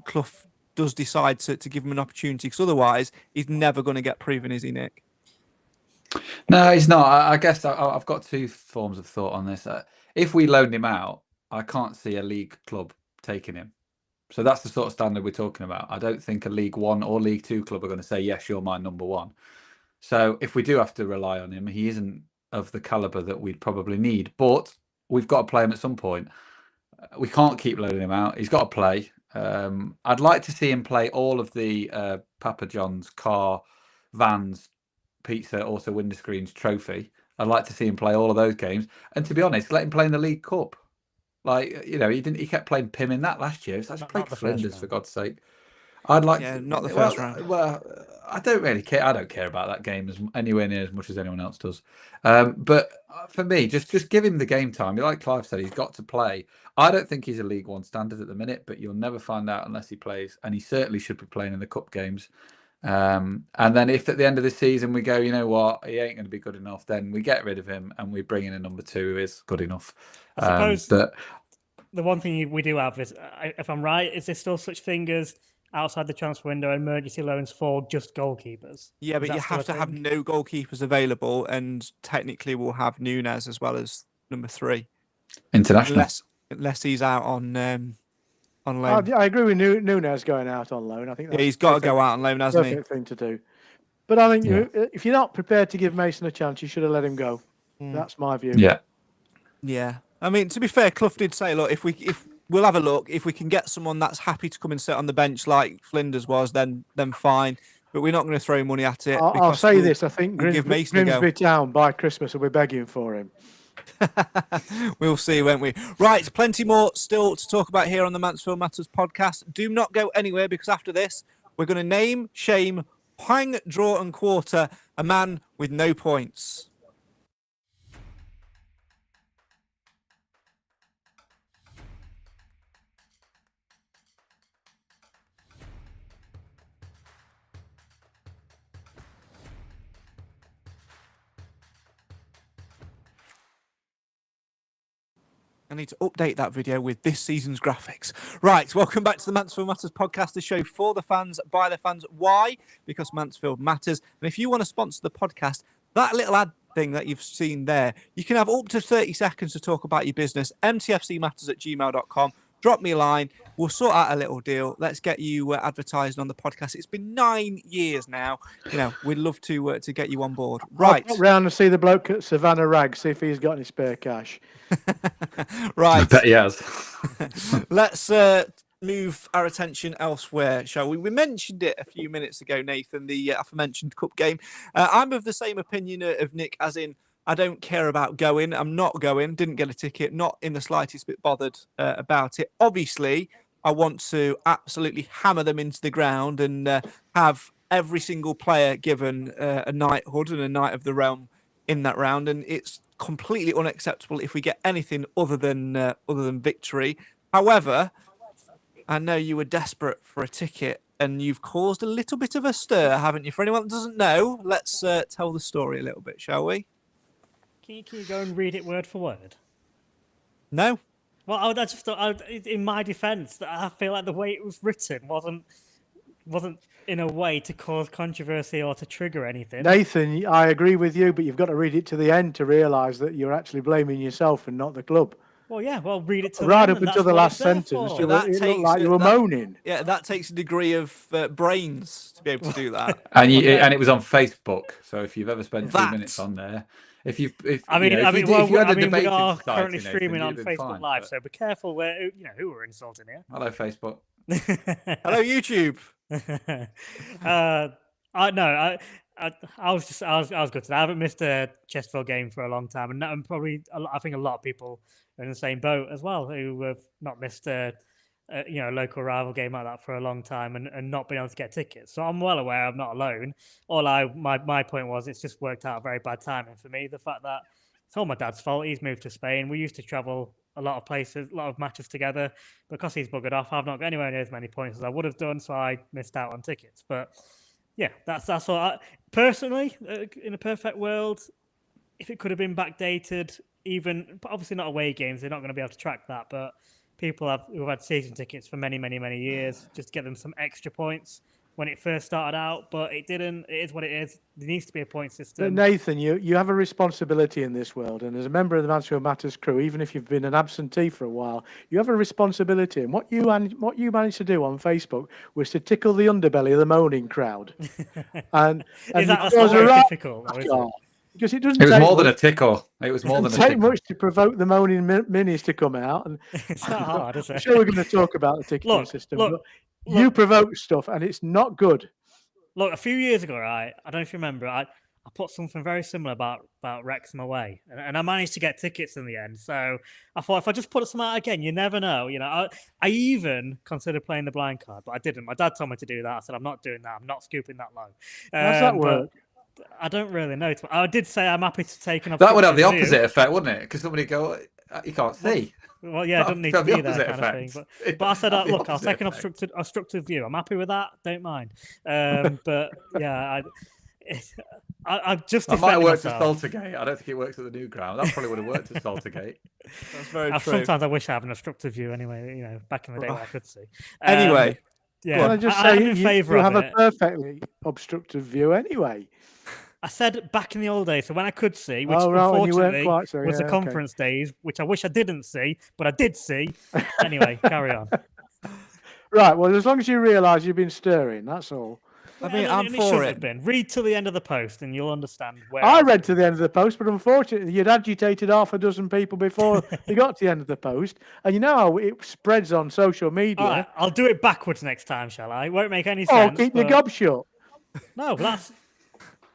Clough does decide to give him an opportunity, because otherwise he's never going to get proven, is he, Nick? No, he's not. I guess I've got two forms of thought on this. If we loaned him out, I can't see a league club taking him. So that's the sort of standard we're talking about. I don't think a League One or League Two club are going to say, yes, you're my number one. So if we do have to rely on him, he isn't of the caliber that we'd probably need. But we've got to play him at some point. We can't keep loading him out. He's got to play. I'd like to see him play all of the Papa John's, car, vans, pizza, also window screens trophy. I'd like to see him play all of those games. And to be honest, let him play in the League Cup. Like, he kept playing Pim in that last year. So I played Flinders, for God's sake. I'd like not the first round. Well, I don't really care. I don't care about that game anywhere near as much as anyone else does. But for me, just give him the game time. Like Clive said, he's got to play. I don't think he's a League One standard at the minute, but you'll never find out unless he plays. And he certainly should be playing in the cup games. And then if at the end of the season we go, you know what, he ain't going to be good enough, then we get rid of him and we bring in a number 2 who is good enough. I suppose the one thing we do have is, if I'm right, is there still such thing as outside the transfer window emergency loans for just goalkeepers? Yeah, but you have to have no goalkeepers available, and technically we'll have Nunes as well as number 3. International. Unless he's out on loan. I agree with Nunes going out on loan. I think he's got to go out on loan, hasn't he? Perfect thing to do. But I think if you're not prepared to give Mason a chance, you should have let him go. That's my view. Yeah. I mean, to be fair, Clough did say, look, if we'll have a look, if we can get someone that's happy to come and sit on the bench like Flinders was, then fine. But we're not going to throw money at it. I'll say this: I think Grimsby Town by Christmas will be begging for him. We'll see, won't we? Right, plenty more still to talk about here on the Mansfield Matters podcast. Do not go anywhere, because after this, we're going to name, shame, hang, draw and quarter a man with no points. I need to update that video with this season's graphics. Right, welcome back to the Mansfield Matters podcast, the show for the fans, by the fans. Why? Because Mansfield matters. And if you want to sponsor the podcast, that little ad thing that you've seen there, you can have up to 30 seconds to talk about your business. mtfcmatters@gmail.com. Drop me a line. We'll sort out a little deal. Let's get you advertising on the podcast. It's been 9 years now. We'd love to get you on board. Right. I'll pop round and see the bloke at Savannah Rag, see if he's got any spare cash. Right. I bet he has. Let's move our attention elsewhere, shall we? We mentioned it a few minutes ago, Nathan, the aforementioned cup game. I'm of the same opinion of Nick, as in, I don't care about going. I'm not going. Didn't get a ticket. Not in the slightest bit bothered about it. Obviously, I want to absolutely hammer them into the ground and have every single player given a knighthood and a Knight of the Realm in that round. And it's completely unacceptable if we get anything other than victory. However, I know you were desperate for a ticket, and you've caused a little bit of a stir, haven't you? For anyone that doesn't know, let's tell the story a little bit, shall we? Can you go and read it word for word? No. Well, I just thought, in my defence, that I feel like the way it was written wasn't in a way to cause controversy or to trigger anything. Nathan, I agree with you, but you've got to read it to the end to realise that you're actually blaming yourself and not the club. Well, yeah, well, read it to right the end. up until the last sentence. It looked like you were moaning. Yeah, that takes a degree of brains to be able to do that. And it was on Facebook. So if you've ever spent 2 minutes on there, if you had a debate, we are currently streaming on Facebook Live, so be careful who we're insulting here. Hello, Facebook. Hello, YouTube. I was good today. I haven't missed a Chesterfield game for a long time, and probably I think a lot of people are in the same boat as well who have not missed a local rival game like that for a long time and not been able to get tickets. So I'm well aware I'm not alone. My point was it's just worked out very bad timing for me. The fact that it's all my dad's fault. He's moved to Spain. We used to travel a lot of places, a lot of matches together. Because he's buggered off, I've not got anywhere near as many points as I would have done, so I missed out on tickets. But yeah, that's all. Personally, in a perfect world, if it could have been backdated, but obviously not away games, they're not going to be able to track that. But people who've had season tickets for many, many, many years, just to get them some extra points when it first started out, but it didn't. It is what it is. There needs to be a point system. But Nathan, you have a responsibility in this world, and as a member of the Mansfield Matters crew, even if you've been an absentee for a while, you have a responsibility. And what you managed to do on Facebook was to tickle the underbelly of the moaning crowd. And is that very difficult? Because it doesn't. It was more than a tickle. It was more than a tickle. It doesn't take much to provoke the moaning minis to come out. And it's not hard, is it? I'm sure we're going to talk about the ticketing system. You provoke stuff, and it's not good. Look, a few years ago, right? I don't know if you remember. I put something very similar about Wrexham away, and I managed to get tickets in the end. So I thought if I just put something out again, you never know. I even considered playing the blind card, but I didn't. My dad told me to do that. I said I'm not doing that. I'm not scooping that low. How does that work? I don't really know. I did say I'm happy to take an. That would have the opposite effect, wouldn't it? Because somebody go, you can't see. Well, yeah, it doesn't need to be that kind of thing. But I said, look, I'll take an obstructive view. I'm happy with that. Don't mind. But yeah, I just. That might have worked at Saltergate. I don't think it works at the new ground. That probably would have worked at Saltergate. That's very true. Sometimes I wish I had an obstructive view. Anyway, back in the day, I could see. Anyway, yeah. Can I just say you have a perfectly obstructive view anyway. I said back in the old days, so when I could see, which unfortunately was the conference days, which I wish I didn't see, but I did see. Anyway, carry on. Right, well, as long as you realise you've been stirring, that's all. I'm for it. Read to the end of the post and you'll understand where. I read to the end of the post, but unfortunately, you'd agitated half a dozen people before you got to the end of the post. And you know how it spreads on social media. All right, I'll do it backwards next time, shall I? It won't make any sense. Keep your gob shut. No, that's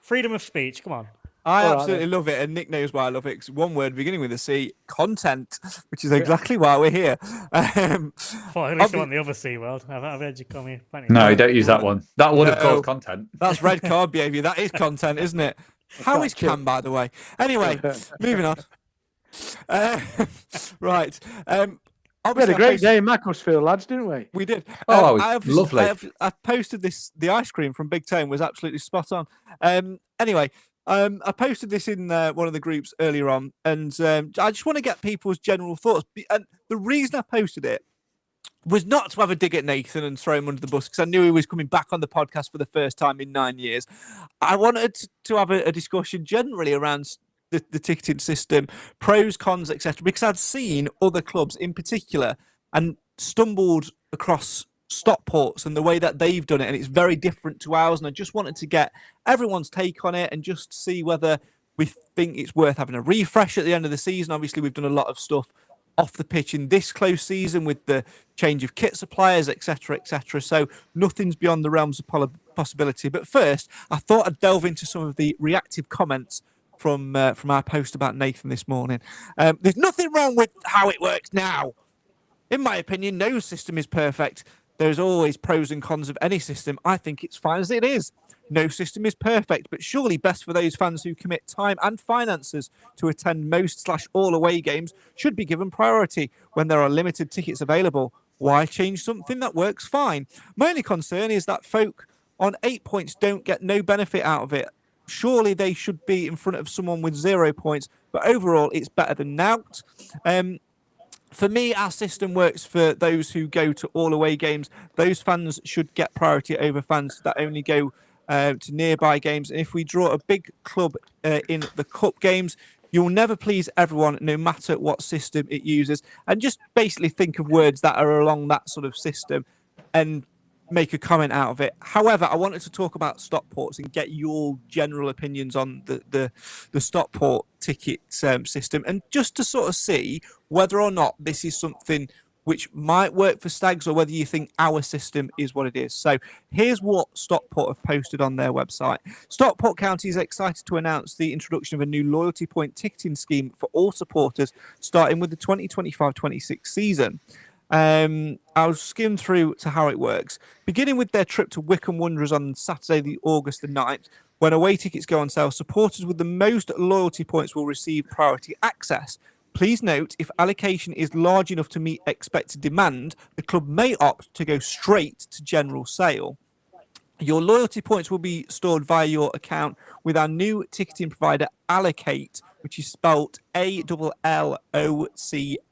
freedom of speech. Come on. I absolutely love it, and Nick knows why I love it. It's one word beginning with a C, content, which is exactly why we're here. At least you want the other C word. I've heard you call me plenty. No, you don't use that one. That would have caused content. That's red card behaviour. That is content, isn't it? How is Cam, by the way? Anyway, moving on. Right. We had a great day in Macclesfield, lads, didn't we? We did. Oh, lovely. I posted this. The ice cream from Big Tone was absolutely spot on. Anyway, I posted this in one of the groups earlier on, and I just want to get people's general thoughts. And the reason I posted it was not to have a dig at Nathan and throw him under the bus, because I knew he was coming back on the podcast for the first time in 9 years. I wanted to have a discussion generally around the ticketing system, pros, cons, etc. Because I'd seen other clubs in particular and stumbled across Stockport's and the way that they've done it, and it's very different to ours. And I just wanted to get everyone's take on it and just see whether we think it's worth having a refresh at the end of the season. Obviously, we've done a lot of stuff off the pitch in this close season with the change of kit suppliers, etc., etc. So nothing's beyond the realms of possibility. But first, I thought I'd delve into some of the reactive comments from our post about Nathan this morning. There's nothing wrong with how it works now. In my opinion, no system is perfect. There's always pros and cons of any system. I think it's fine as it is. No system is perfect, but surely best for those fans who commit time and finances to attend most/all away games should be given priority when there are limited tickets available. Why change something that works fine? My only concern is that folk on 8 points don't get no benefit out of it. Surely they should be in front of someone with 0 points, but overall it's better than nought. For me, our system works for those who go to all away games. Those fans should get priority over fans that only go to nearby games. And if we draw a big club in the cup games, you'll never please everyone, no matter what system it uses. And just basically think of words that are along that sort of system and make a comment out of it. However, I wanted to talk about Stockports and get your general opinions on the Stockport ticket system, and just to sort of see whether or not this is something which might work for Stags, or whether you think our system is what it is. So here's what Stockport have posted on their website. Stockport County is excited to announce the introduction of a new loyalty point ticketing scheme for all supporters, starting with the 2025-26 season. I'll skim through to how it works. Beginning with their trip to Wycombe Wanderers on Saturday, the August the 9th, when away tickets go on sale, supporters with the most loyalty points will receive priority access. Please note, if allocation is large enough to meet expected demand, the club may opt to go straight to general sale. Your loyalty points will be stored via your account with our new ticketing provider, Allocate, which is spelled ALLOC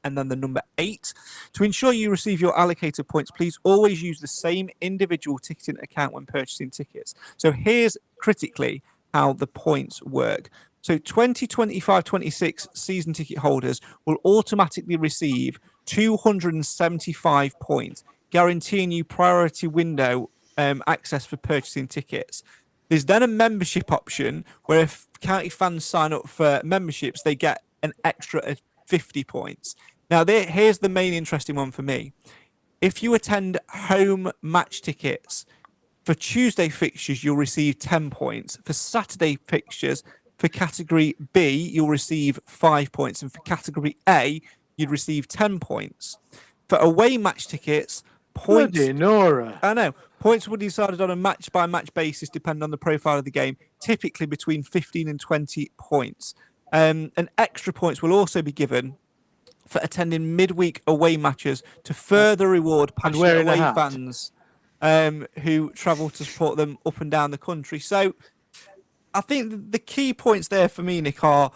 and then the number 8. To ensure you receive your allocated points, please always use the same individual ticketing account when purchasing tickets. So here's critically how the points work. So 2025-26 season ticket holders will automatically receive 275 points, guaranteeing you priority window access for purchasing tickets. There's then a membership option where if county fans sign up for memberships, they get an extra 50 points. Now, here's the main interesting one for me. If you attend home match tickets, for Tuesday fixtures, you'll receive 10 points. For Saturday fixtures, for category B, you'll receive 5 points. And for category A, you'd receive 10 points. For away match tickets, points. Bloody Nora. I know. Points will be decided on a match-by-match basis, depending on the profile of the game, typically between 15 and 20 points. And extra points will also be given for attending midweek away matches to further reward passionate away fans who travel to support them up and down the country. So I think the key points there for me, Nick, are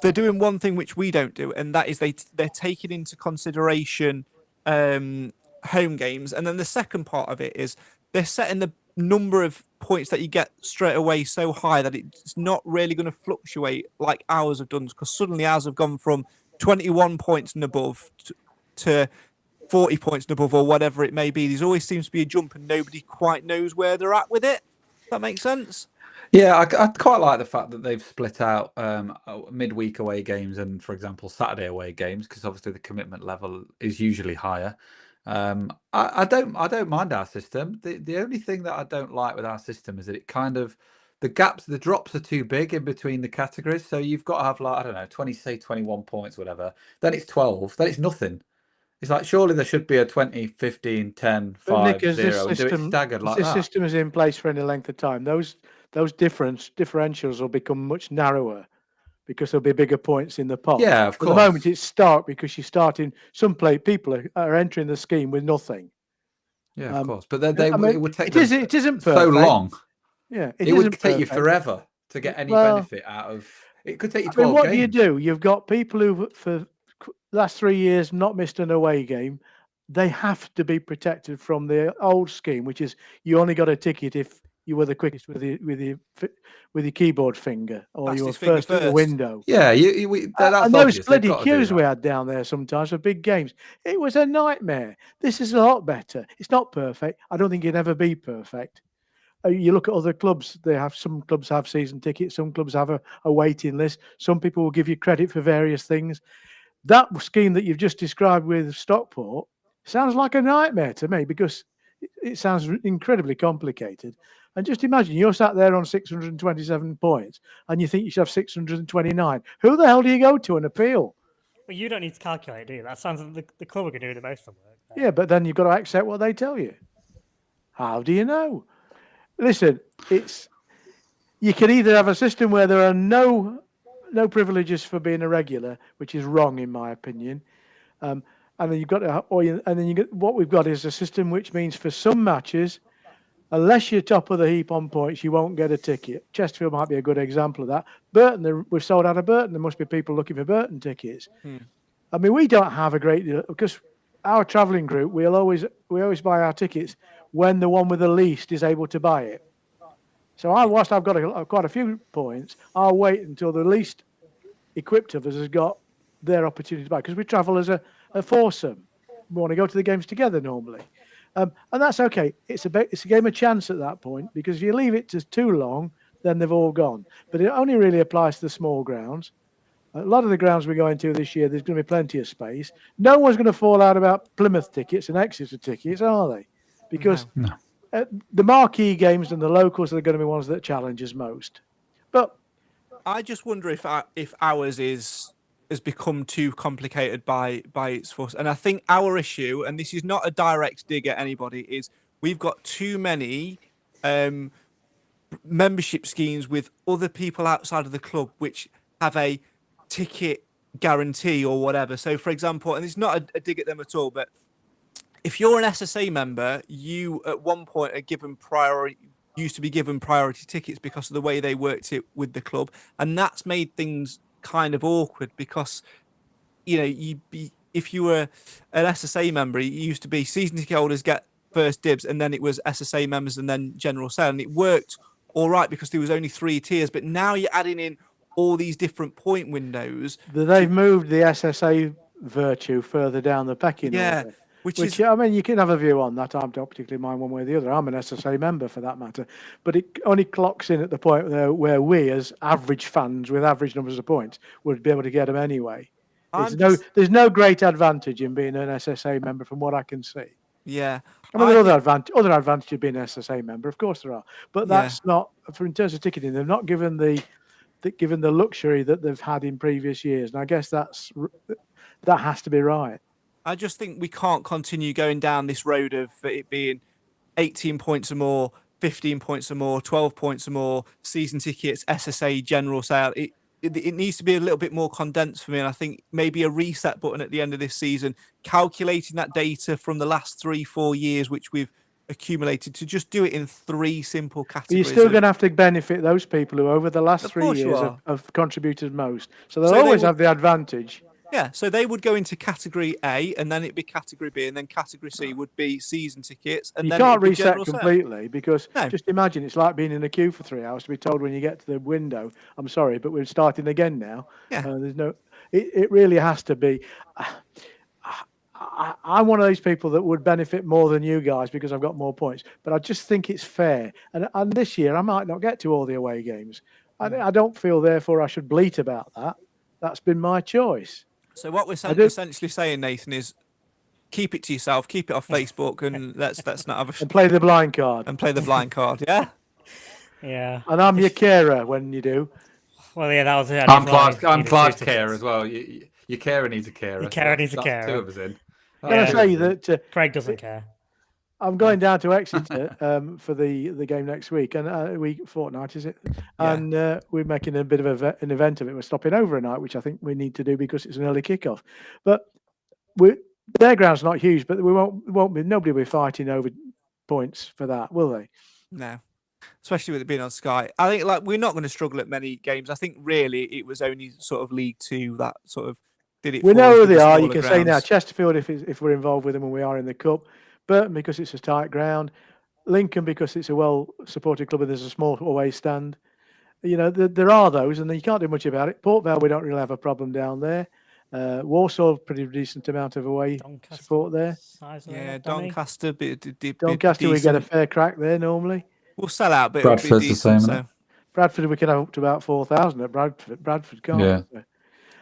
they're doing one thing which we don't do, and that is they're taking into consideration home games. And then the second part of it is they're setting the number of points that you get straight away so high that it's not really going to fluctuate like ours have done, because suddenly ours have gone from 21 points and above to 40 points and above, or whatever it may be. There always seems to be a jump and nobody quite knows where they're at with it. Does that make sense? Yeah, I quite like the fact that they've split out midweek away games and, for example, Saturday away games, because obviously the commitment level is usually higher. I don't mind our system. The only thing that I don't like with our system is that it kind of the drops are too big in between the categories. So you've got to have, like, I don't know, 21 points, whatever. Then it's 12. Then it's nothing. It's like, surely there should be a 20, 15, 10, 5, 0, and do it staggered like that. This system is in place for any length of time. Those differentials will become much narrower because there'll be bigger points in the pot. Yeah, of course. At the moment, it's stark because you're starting. People are entering the scheme with nothing. Yeah, of course. But it would take it isn't so perfect. long. Yeah, it would take you forever to get any benefit out of. It could take you 12 what games. do you do? You've got people who, for last 3 years, not missed an away game. They have to be protected from the old scheme, which is you only got a ticket if you were the quickest with your keyboard finger, or you were first at the window. Yeah, that's and those obvious. bloody queues we had down there sometimes for big games. It was a nightmare. This is a lot better. It's not perfect. I don't think it'd ever be perfect. You look at other clubs. Some clubs have season tickets. Some clubs have a waiting list. Some people will give you credit for various things. That scheme that you've just described with Stockport sounds like a nightmare to me, because it sounds incredibly complicated. And just imagine you're sat there on 627 points and you think you should have 629. Who the hell do you go to and appeal? Well, you don't need to calculate, do you? That sounds like the club are going to do the most of the work. Yeah, but then you've got to accept what they tell you. How do you know? Listen, you can either have a system where there are no privileges for being a regular, which is wrong in my opinion, and then you've got to, what we've got is a system which means for some matches, unless you're top of the heap on points, you won't get a ticket. Chesterfield might be a good example of that. Burton, we've sold out of Burton. There must be people looking for Burton tickets. I mean, we don't have a great deal because our travelling group, we always buy our tickets when the one with the least is able to buy it. So whilst I've got quite a few points, I'll wait until the least equipped of us has got their opportunity to buy, because we travel as a foursome. We want to go to the games together normally. And that's okay. It's a game of chance at that point, because if you leave it to too long, then they've all gone. But it only really applies to the small grounds. A lot of the grounds we're going to this year, there's going to be plenty of space. No one's going to fall out about Plymouth tickets and Exeter tickets, are they? Because the marquee games and the locals are going to be ones that challenge us most. But I just wonder if ours has become too complicated by its force. And I think our issue, and this is not a direct dig at anybody, is we've got too many membership schemes with other people outside of the club which have a ticket guarantee or whatever. So, for example, and it's not a dig at them at all, but if you're an SSA member, you at one point are given used to be given priority tickets because of the way they worked it with the club, and that's made things kind of awkward because, you know, if you were an SSA member, it used to be season ticket holders get first dibs, and then it was SSA members and then general sale, and it worked all right because there was only 3 tiers. But now you're adding in all these different point windows. They've moved the SSA virtue further down the pecking order. Which is, I mean, you can have a view on that. I don't particularly mind one way or the other. I'm an SSA member for that matter. But it only clocks in at the point where we, as average fans with average numbers of points, would be able to get them anyway. There's no great advantage in being an SSA member from what I can see. Yeah. I mean, other advantage of being an SSA member, of course there are. But that's not, in terms of ticketing, they're not given the luxury that they've had in previous years. And I guess that has to be right. I just think we can't continue going down this road of it being 18 points or more, 15 points or more, 12 points or more, season tickets, SSA, general sale. It needs to be a little bit more condensed for me. And I think maybe a reset button at the end of this season, calculating that data from the last 3-4 years, which we've accumulated, to just do it in 3 simple categories. You're still going to have to benefit those people who over the last 3 years have contributed most. So they'll always have the advantage. Yeah, so they would go into category A, and then it'd be category B, and then category C would be season tickets. And you then can't reset completely because just imagine it's like being in a queue for 3 hours to be told when you get to the window, I'm sorry, but we're starting again now. Yeah. It really has to be. I'm one of those people that would benefit more than you guys because I've got more points, but I just think it's fair. And this year I might not get to all the away games. I don't feel therefore I should bleat about that. That's been my choice. So what we're essentially saying, Nathan, is keep it to yourself, keep it off Facebook, and let's not have a... And play the blind card. And play the blind card, yeah? Yeah. And I'm your carer when you do. Well, yeah, that was it. I'm Clive's carer as well. Your carer needs a carer. Your carer needs a carer. 2 of us in. Can I say that... Craig doesn't care. I'm going down to Exeter for the game next week, and fortnight is it? Yeah. And we're making a bit of an event of it. We're stopping over a night, which I think we need to do because it's an early kickoff. But their ground's not huge, but nobody will be fighting over points for that, will they? No, especially with it being on Sky. I think we're not going to struggle at many games. I think really it was only sort of League 2 that sort of did it. We know who they are. You can grounds. say now Chesterfield if we're involved with them and we are in the cup. Burton because it's a tight ground, Lincoln because it's a well-supported club and there's a small away stand. You know, there are those, and you can't do much about it. Port Vale, we don't really have a problem down there. Warsaw, pretty decent amount of away support there. Yeah, Doncaster, Doncaster, we get a fair crack there normally. We'll sell out, but Bradford's it'll be decent, the same. So. Bradford, we can have up to about 4,000 at Bradford, can't yeah. we?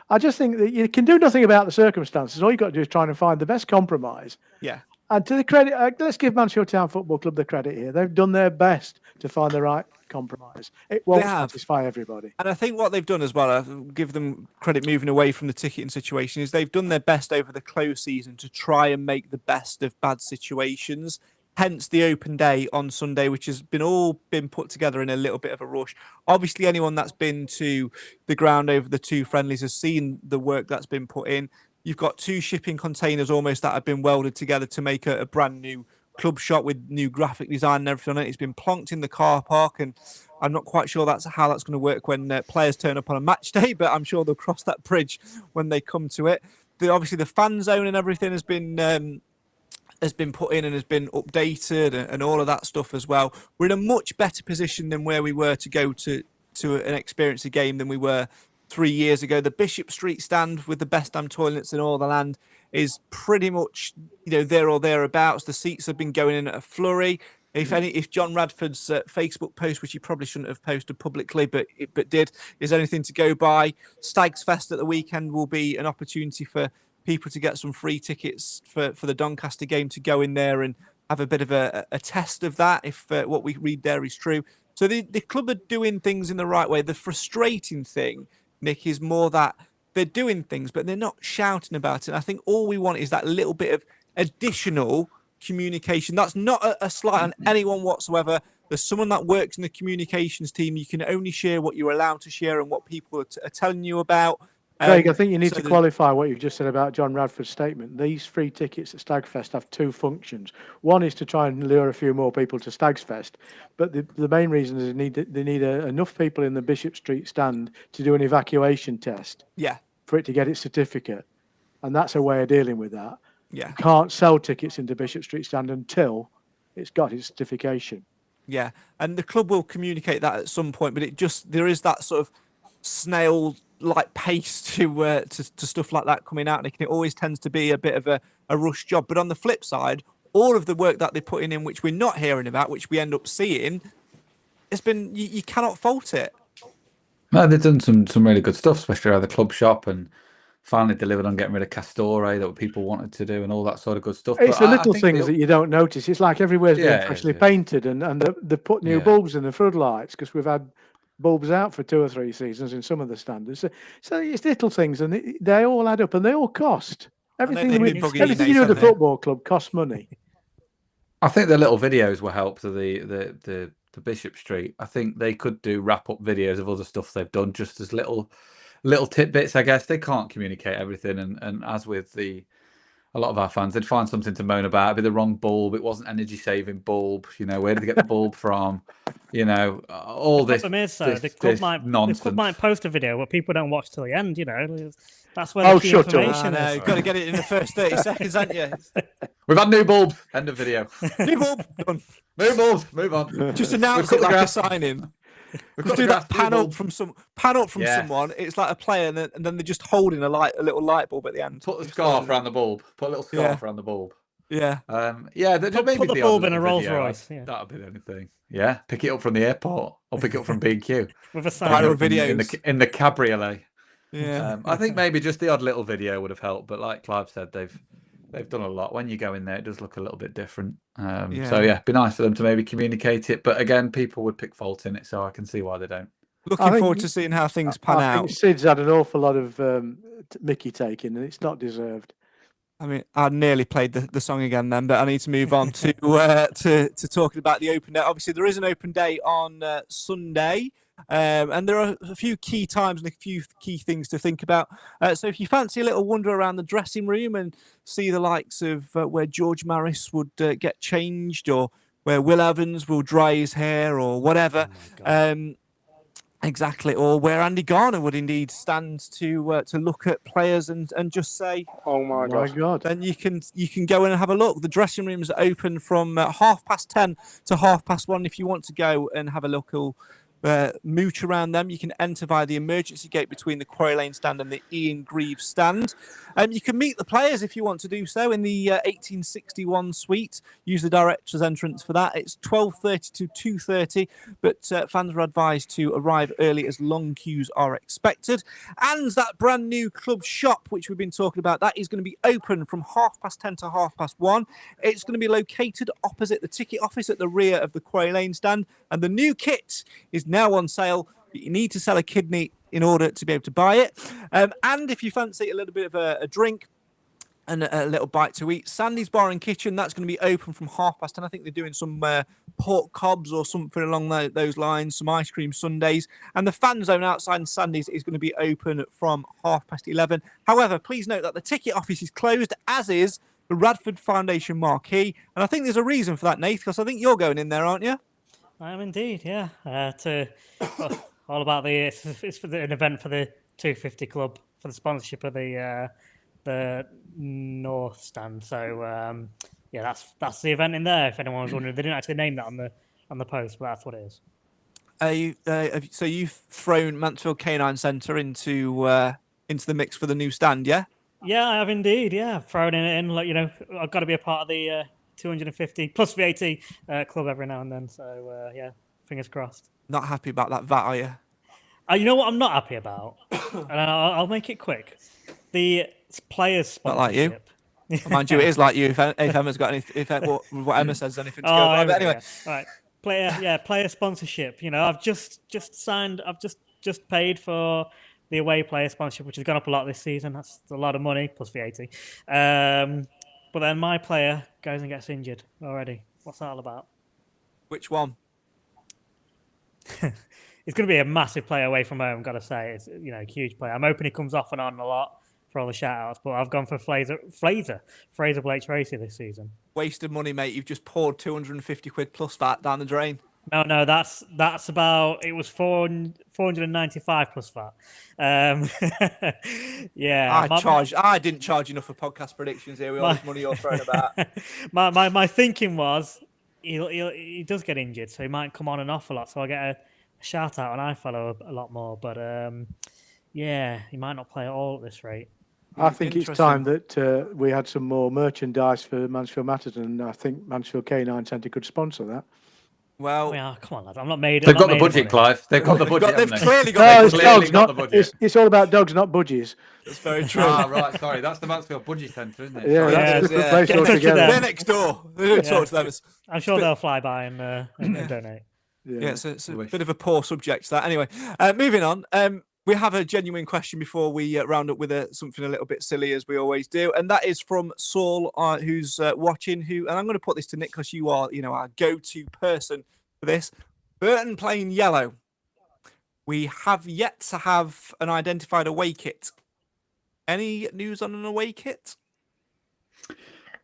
I just think that you can do nothing about the circumstances. All you've got to do is try and find the best compromise. Yeah. And to the credit, let's give Mansfield Town Football Club the credit here. They've done their best to find the right compromise. It won't satisfy everybody. And I think what they've done as well, I give them credit moving away from the ticketing situation, is they've done their best over the close season to try and make the best of bad situations. Hence the open day on Sunday, which has been put together in a little bit of a rush. Obviously, anyone that's been to the ground over the 2 friendlies has seen the work that's been put in. You've got 2 shipping containers almost that have been welded together to make a brand new club shop with new graphic design and everything on it. It's been plonked in the car park, and I'm not quite sure how that's going to work when players turn up on a match day, but I'm sure they'll cross that bridge when they come to it. obviously the fan zone and everything has been put in and has been updated and all of that stuff as well. We're in a much better position than where we were to go to an experience a game than we were 3 years ago. The Bishop Street stand with the best damn toilets in all the land is pretty much, there or thereabouts. The seats have been going in at a flurry. If John Radford's Facebook post, which he probably shouldn't have posted publicly, but did, is anything to go by, Stags Fest at the weekend will be an opportunity for people to get some free tickets for the Doncaster game to go in there and have a bit of a test of that, if what we read there is true. So the club are doing things in the right way. The frustrating thing, Nick, is more that they're doing things, but they're not shouting about it. And I think all we want is that little bit of additional communication. That's not a slight on anyone whatsoever. There's someone that works in the communications team. You can only share what you're allowed to share and what people are telling you about. Craig, I think you need to qualify what you've just said about John Radford's statement. These free tickets at Stagfest have two functions. One is to try and lure a few more people to Stags Fest, but the main reason is they need enough people in the Bishop Street stand to do an evacuation test. Yeah. For it to get its certificate, and that's a way of dealing with that. Yeah. You can't sell tickets into Bishop Street stand until it's got its certification. Yeah, and the club will communicate that at some point, but there is that sort of snail-like pace to stuff like that coming out, and it always tends to be a bit of a rush job. But on the flip side, all of the work that they're putting in, which we're not hearing about, which we end up seeing, it's been you cannot fault it. No, they've done some really good stuff, especially around the club shop, and finally delivered on getting rid of Castore that people wanted to do and all that sort of good stuff. It's the little things that you don't notice. It's like everywhere's been freshly painted and they've put new bulbs in the floodlights because we've had bulbs out for 2 or 3 seasons in some of the standards. So it's little things and they all add up and they all cost. Everything you do at the football club costs money. I think the little videos will help to the Bishop Street. I think they could do wrap-up videos of other stuff they've done, just as little tidbits, I guess. They can't communicate everything, and as with a lot of our fans, they'd find something to moan about. It'd be the wrong bulb, it wasn't energy saving bulb, where did they get the bulb from, all this. The problem is, the club might post a video but people don't watch till the end. That's where the key information is. You've got to get it in the first 30 seconds, haven't you? We've had new bulb, end of video. New bulb, done. New bulb, move on. Just announce it like a sign-in. Just do that pan up from someone. It's like a player, and then they're just holding a little light bulb at the end. Put a scarf around the bulb. Put a little scarf around the bulb. Yeah. Put the bulb in a Rolls Royce. Yeah. That'll be the only thing. Yeah. Pick it up from the airport or pick it up from B&Q. With a sign in the cabriolet. Yeah. I think maybe just the odd little video would have helped, but like Clive said, they've done a lot. When you go in there, it does look a little bit different. So it'd be nice for them to maybe communicate it. But again, people would pick fault in it, so I can see why they don't. Looking forward to seeing how things pan out. I think Sid's had an awful lot of Mickey taking, and it's not deserved. I mean, I nearly played the song again then, but I need to move on to talking about the open day. Obviously, there is an open day on Sunday. And there are a few key times and a few key things to think about. So if you fancy a little wander around the dressing room and see the likes of where George Maris would get changed, or where Will Evans will dry his hair, or whatever, exactly, or where Andy Garner would indeed stand to look at players and just say, "Oh my God!" Then you can go in and have a look. The dressing rooms are open from 10:30 to 1:30 if you want to go and have a look. Mooch around them. You can enter via the emergency gate between the Quarry Lane stand and the Ian Greaves stand. You can meet the players if you want to do so in the 1861 suite. Use the director's entrance for that. It's 12:30 to 2:30, but fans are advised to arrive early as long queues are expected. And that brand new club shop, which we've been talking about, that is going to be open from 10:30 to 1:30. It's going to be located opposite the ticket office at the rear of the Quarry Lane stand, and the new kit is now on sale. You need to sell a kidney in order to be able to buy it. And if you fancy a little bit of a drink and a little bite to eat, Sandy's Bar and Kitchen, that's going to be open from 10:30. I think they're doing some pork cobs or something along those lines, some ice cream sundaes. And the fan zone outside Sandy's is going to be open from 11:30. However, please note that the ticket office is closed, as is the Radford Foundation marquee. And I think there's a reason for that, Nath, because I think you're going in there, aren't you? I am indeed, yeah. All about it's for an event for the 250 Club for the sponsorship of the the north stand. So yeah, that's the event in there. If anyone was wondering, they didn't actually name that on the post, but that's what it is. So you've thrown Mansfield Canine Centre into the mix for the new stand, yeah? Yeah, I have indeed. Yeah, thrown it in. Like, I've got to be a part of the 250 plus VAT club every now and then. So yeah, fingers crossed. Not happy about that VAT, are you? You know what I'm not happy about, and I'll make it quick. The players' sponsorship. Not like you. Mind you, it is like you. If Emma's got anything, what Emma says, anything to go by. But anyway, right. Player sponsorship. I've just signed. I've just paid for the away player sponsorship, which has gone up a lot this season. That's a lot of money plus VAT. But then my player goes and gets injured already. What's that all about? Which one? It's going to be a massive player away from home. Got to say, it's a huge player. I'm hoping he comes off and on a lot for all the shout-outs, but I've gone for Fraser Blake Tracy this season. Wasted money, mate. You've just poured 250 quid plus VAT down the drain. No, that's about. It was 495 plus VAT. Yeah, I didn't charge enough for podcast predictions here. We all this money you're throwing about. my thinking was he does get injured, so he might come on and off a lot. So I get a shout out, and I follow a lot more. But yeah, he might not play at all at this rate. I think it's time that we had some more merchandise for Mansfield Matters, and I think Mansfield Canine Centre could sponsor that. Well, come on, lads. I'm not made. They've got the budget, Clive. They've got the budget. They've clearly got the budget. It's all about dogs, not budgies. That's very true. Right. Sorry, that's the Mansfield Budgie Centre, isn't it? Yeah, that's a different place altogether. They're next door. They don't talk to them. I'm sure they'll fly by and donate. Yeah, it's a bit of a poor subject, that. Anyway, moving on. We have a genuine question before we round up with something a little bit silly, as we always do, and that is from Saul, who's watching. And I'm going to put this to Nick because you are, our go-to person for this. Burton playing yellow. We have yet to have an identified away kit. Any news on an away kit?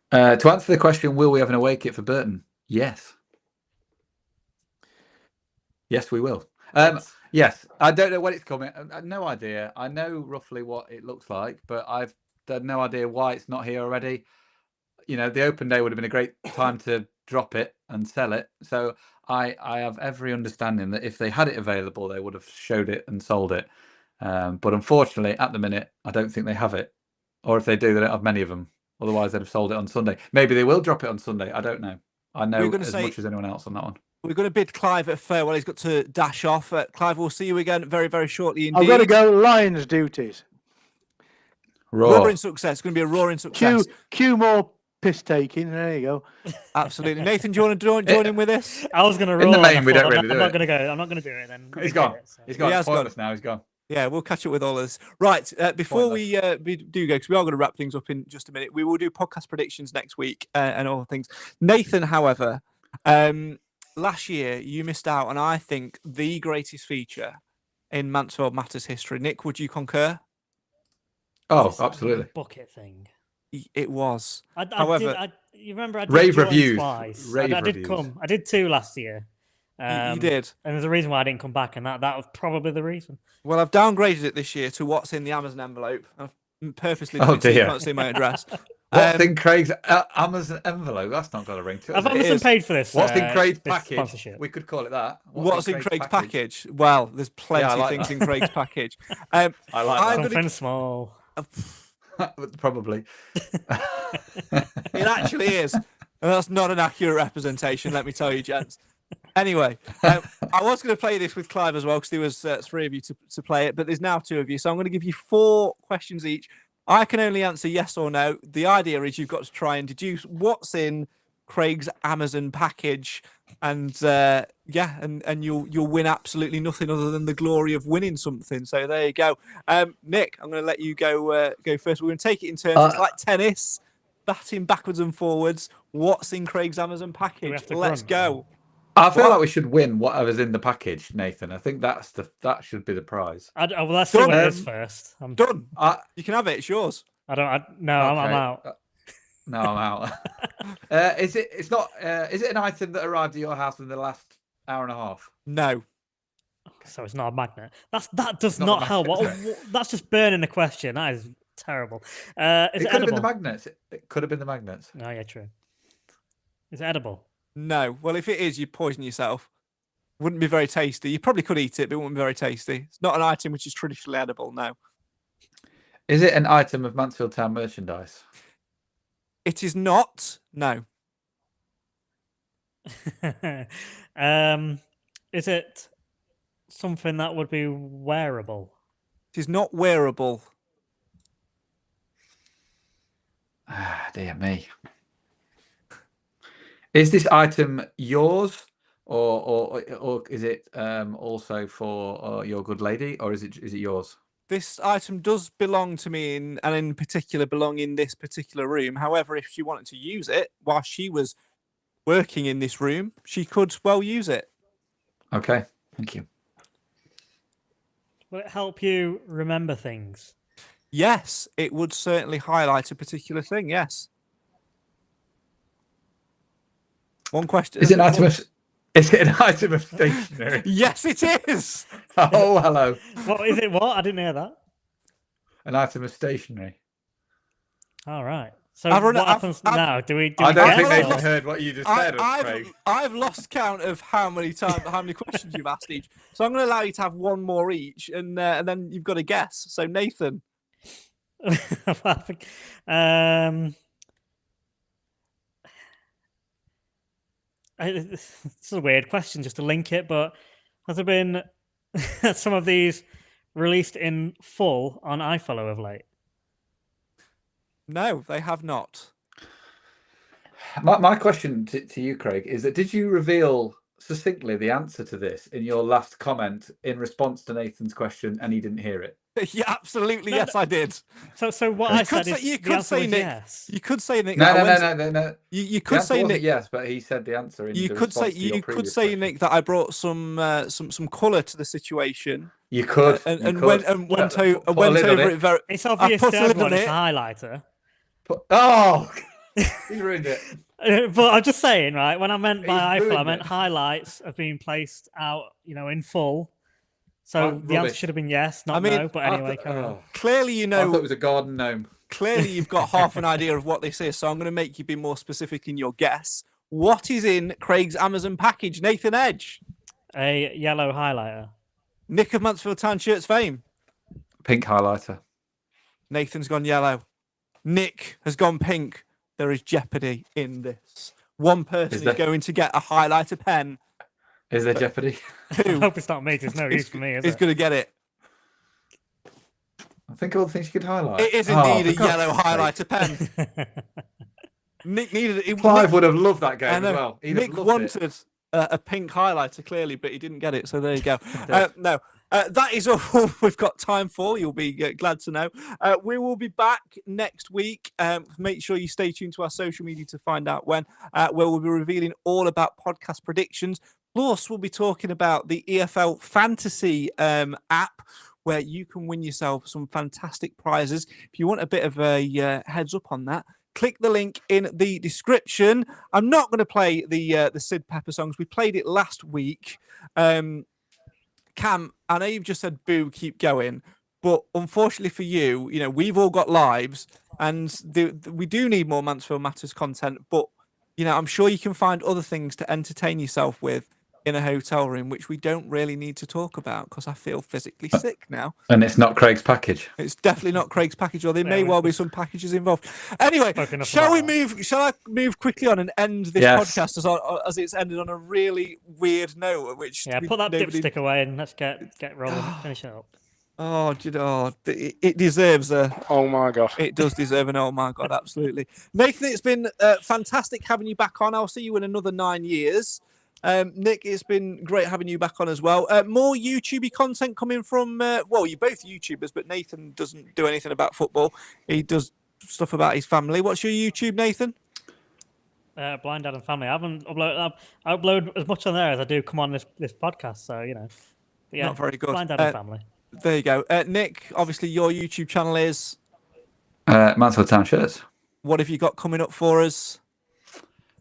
To answer the question, will we have an away kit for Burton? Yes. Yes, we will. Yes, I don't know when it's coming. No idea. I know roughly what it looks like, but I've had no idea why it's not here already. The open day would have been a great time to drop it and sell it. So I have every understanding that if they had it available, they would have showed it and sold it. But unfortunately, at the minute, I don't think they have it. Or if they do, they don't have many of them. Otherwise, they'd have sold it on Sunday. Maybe they will drop it on Sunday. I don't know. I know as much as anyone else on that one. We're going to bid Clive at farewell. He's got to dash off. Clive, we'll see you again very, very shortly indeed. I've got to go. Lions duties. Roaring success. It's going to be a roaring success. Cue more piss taking. There you go. Absolutely. Nathan, do you want to join in with this? I was going to roar. In the main, we don't really do it. I'm not going to go. I'm not going to do it then. He's gone. He's gone. It's pointless now. He's gone. Yeah, we'll catch up with all of this. Right, before we do go, because we are going to wrap things up in just a minute, we will do podcast predictions next week and all things. Nathan, however, last year you missed out on, I think, the greatest feature in Mansfield Matters history. Nick, would you concur? Oh, absolutely. Bucket thing. It was. However, you remember I did rave reviews. Twice. Rave I did reviews. come. I did 2 last year. You did. And there's a reason why I didn't come back, and that was probably the reason. Well, I've downgraded it this year to what's in the Amazon envelope. I've purposely done it so you can't see my address. What's in Craig's Amazon envelope? That's not got a ring to it. I've Amazon paid for this. What's in Craig's package? Sponsorship. We could call it that. What's in Craig's package? Well, there's plenty of things in Craig's package. I like something small. Probably. It actually is. And that's not an accurate representation, let me tell you, gents. Anyway, I was going to play this with Clive as well because there was 3 of you to play it, but there's now 2 of you. So I'm going to give you 4 questions each. I can only answer yes or no. The idea is you've got to try and deduce what's in Craig's Amazon package, and and you'll win absolutely nothing other than the glory of winning something. So there you go. Nick, I'm going to let you go first. We're going to take it in turns. It's like tennis, batting backwards and forwards. What's in Craig's Amazon package? Let's go. I feel like we should win whatever's in the package, Nathan. I think that should be the prize. Well, let's see what it is first. I'm done. You can have it. It's yours. I'm out. No, I'm out. Is it an item that arrived at your house in the last hour and a half? No. So it's not a magnet. That does not help. That's just burning the question. That is terrible. Is It it could have been edible? the magnets. It could have been the magnets. Oh, yeah, true. Is it edible? No. Well, if it is, you poison yourself. Wouldn't be very tasty. You probably could eat it, but it wouldn't be very tasty. It's not an item which is traditionally edible, no. Is it an item of Mansfield Town merchandise? It is not, no. Is it something that would be wearable? It is not wearable. Ah, dear me. Is this item yours, or is it also for your good lady, or is it yours? This item does belong to me, and in particular belong in this particular room. However, if she wanted to use it while she was working in this room, she could well use it. Okay, thank you. Will it help you remember things? Yes, it would certainly highlight a particular thing, yes. One question. Is it an item of stationery? Yes, it is. Oh, hello. What is it? What? I didn't hear that. An item of stationery. All right. So I've happens now? Do we I don't think guess, they've or- heard what you just said, I've Craig. lost count of how many questions you've asked each. So I'm going to allow you to have one more each, and then you've got to guess. So Nathan, It's a weird question just to link it, but has there been some of these released in full on iFollow of late? no, they have not. My question to you, Craig, is that did you reveal succinctly the answer to this in your last comment in response to Nathan's question, and he didn't hear it? Yeah, absolutely. No, yes, I did. So what You I could said say- is you the could answer say, was Nick, yes. You could say, Nick. No. You The could answer say, wasn't Nick. yes, but he said the answer in You the could say, response to your you could previous say, question. Nick, that I brought some colour to the situation, You could. and you went could. went Put a over lid on it very. It's I obvious put to a lid everyone on it's a it. highlighter. Oh, he's ruined it. But I'm just saying, right? When I meant by He's iFollow, I ruined meant it. highlights have been placed out, in full. So Oh, the answer rubbish. should have been yes, not I mean, no. But anyway, carry on. Clearly, you I thought know. it was a garden gnome. Clearly, you've got half an idea of what this is. So I'm going to make you be more specific in your guess. What is in Craig's Amazon package? Nathan Edge, A yellow highlighter. Nick of Mansfield Town Shirts fame. Pink highlighter. Nathan's gone yellow. Nick has gone pink. There is jeopardy in this. One person is there? going to get a highlighter pen. Is there jeopardy? I hope it's not me. There's no use for me, is He's it? going to get it. I think all the things you could highlight. It is Oh, indeed a for God's yellow sake. highlighter pen. Nick needed it. Clive would have loved that I game as know. well. He'd have Nick loved wanted it. a pink highlighter, clearly, but he didn't get it. So there you go. No, that is all we've got time for. You'll be glad to know. We will be back next week. Make sure you stay tuned to our social media to find out when, where we'll be revealing all about podcast predictions. Plus, we'll be talking about the EFL Fantasy app, where you can win yourself some fantastic prizes. If you want a bit of a heads up on that, click the link in the description. I'm not going to play the Sid Pepper songs. We played it last week. Cam, I know you've just said boo, keep going, but unfortunately for you, we've all got lives, and we do need more Mansfield Matters content. But I'm sure you can find other things to entertain yourself with in a hotel room, which we don't really need to talk about because I feel physically sick now. And it's not Craig's package. It's definitely not Craig's package, or there may Yeah, well be some packages involved. Anyway, Spoken enough shall about we move? Shall I move quickly on and end this Yes. podcast as it's ended on a really weird note? Which Yeah, put that dipstick away and let's get rolling. Finish it up. Oh, do you know, it deserves a. Oh my god. It does deserve an oh my god, absolutely. Nathan, it's been fantastic having you back on. I'll see you in another 9 years. Nick, it's been great having you back on as well. More YouTube content coming from, well, you're both YouTubers, but Nathan doesn't do anything about football. He does stuff about his family. What's your YouTube, Nathan? Blind Dad and Family. I haven't uploaded. I upload as much on there as I do come on this podcast. So But yeah, Not very good. Blind Dad and Family. There you go. Nick, obviously your YouTube channel is. Mansfield Town Shirts. What have you got coming up for us?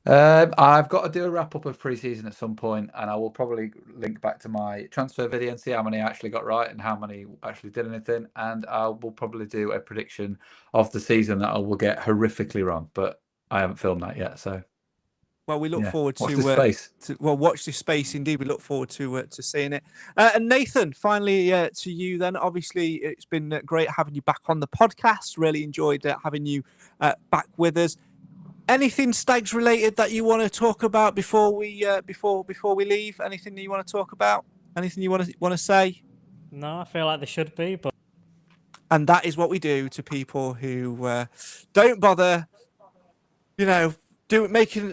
I've got to do a wrap up of pre-season at some point, and I will probably link back to my transfer video and see how many I actually got right and how many actually did anything. And I will probably do a prediction of the season that I will get horrifically wrong, but I haven't filmed that yet. So, well, we look forward watch to this space. Watch this space. Indeed, we look forward to seeing it. And Nathan, finally to you then. Obviously, it's been great having you back on the podcast. Really enjoyed having you back with us. Anything Stags related that you want to talk about before we leave? Anything that you want to talk about? Anything you want to say? No, I feel like there should be, but and that is what we do to people who don't bother. You know,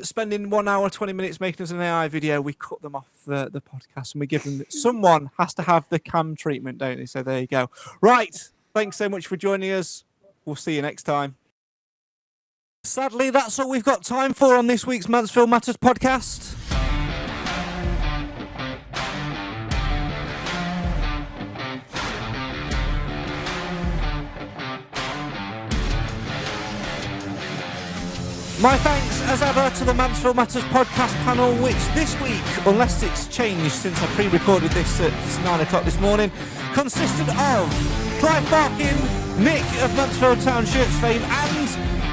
spending 1 hour 20 minutes making us an AI video. We cut them off the podcast and we give them. Someone has to have the cam treatment, don't they? So there you go. Right. Thanks so much for joining us. We'll see you next time. Sadly, that's all we've got time for on this week's Mansfield Matters podcast. My thanks, as ever, to the Mansfield Matters podcast panel, which this week, unless it's changed since I pre-recorded this at 9 o'clock this morning, consisted of Clive Barkin, Nick of Mansfield Town Shirts fame, and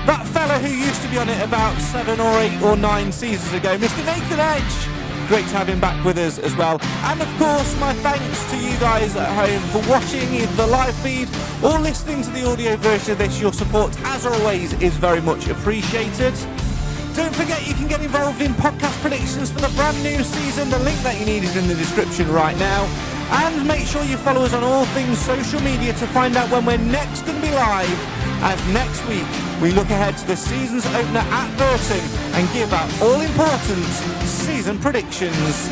that fella who used to be on it about 7 or 8 or 9 seasons ago, Mr. Nathan Edge. Great to have him back with us as well. And of course, my thanks to you guys at home for watching the live feed or listening to the audio version of this. Your support, as always, is very much appreciated. Don't forget you can get involved in podcast predictions for the brand new season. The link that you need is in the description right now. And make sure you follow us on all things social media to find out when we're next going to be live. As next week, we look ahead to the season's opener at Burton and give our all-important season predictions.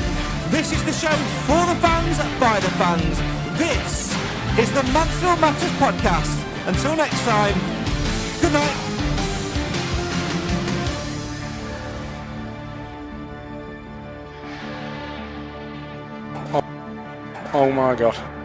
This is the show for the fans, by the fans. This is the Mansfield Matters podcast. Until next time, good night. Oh my God.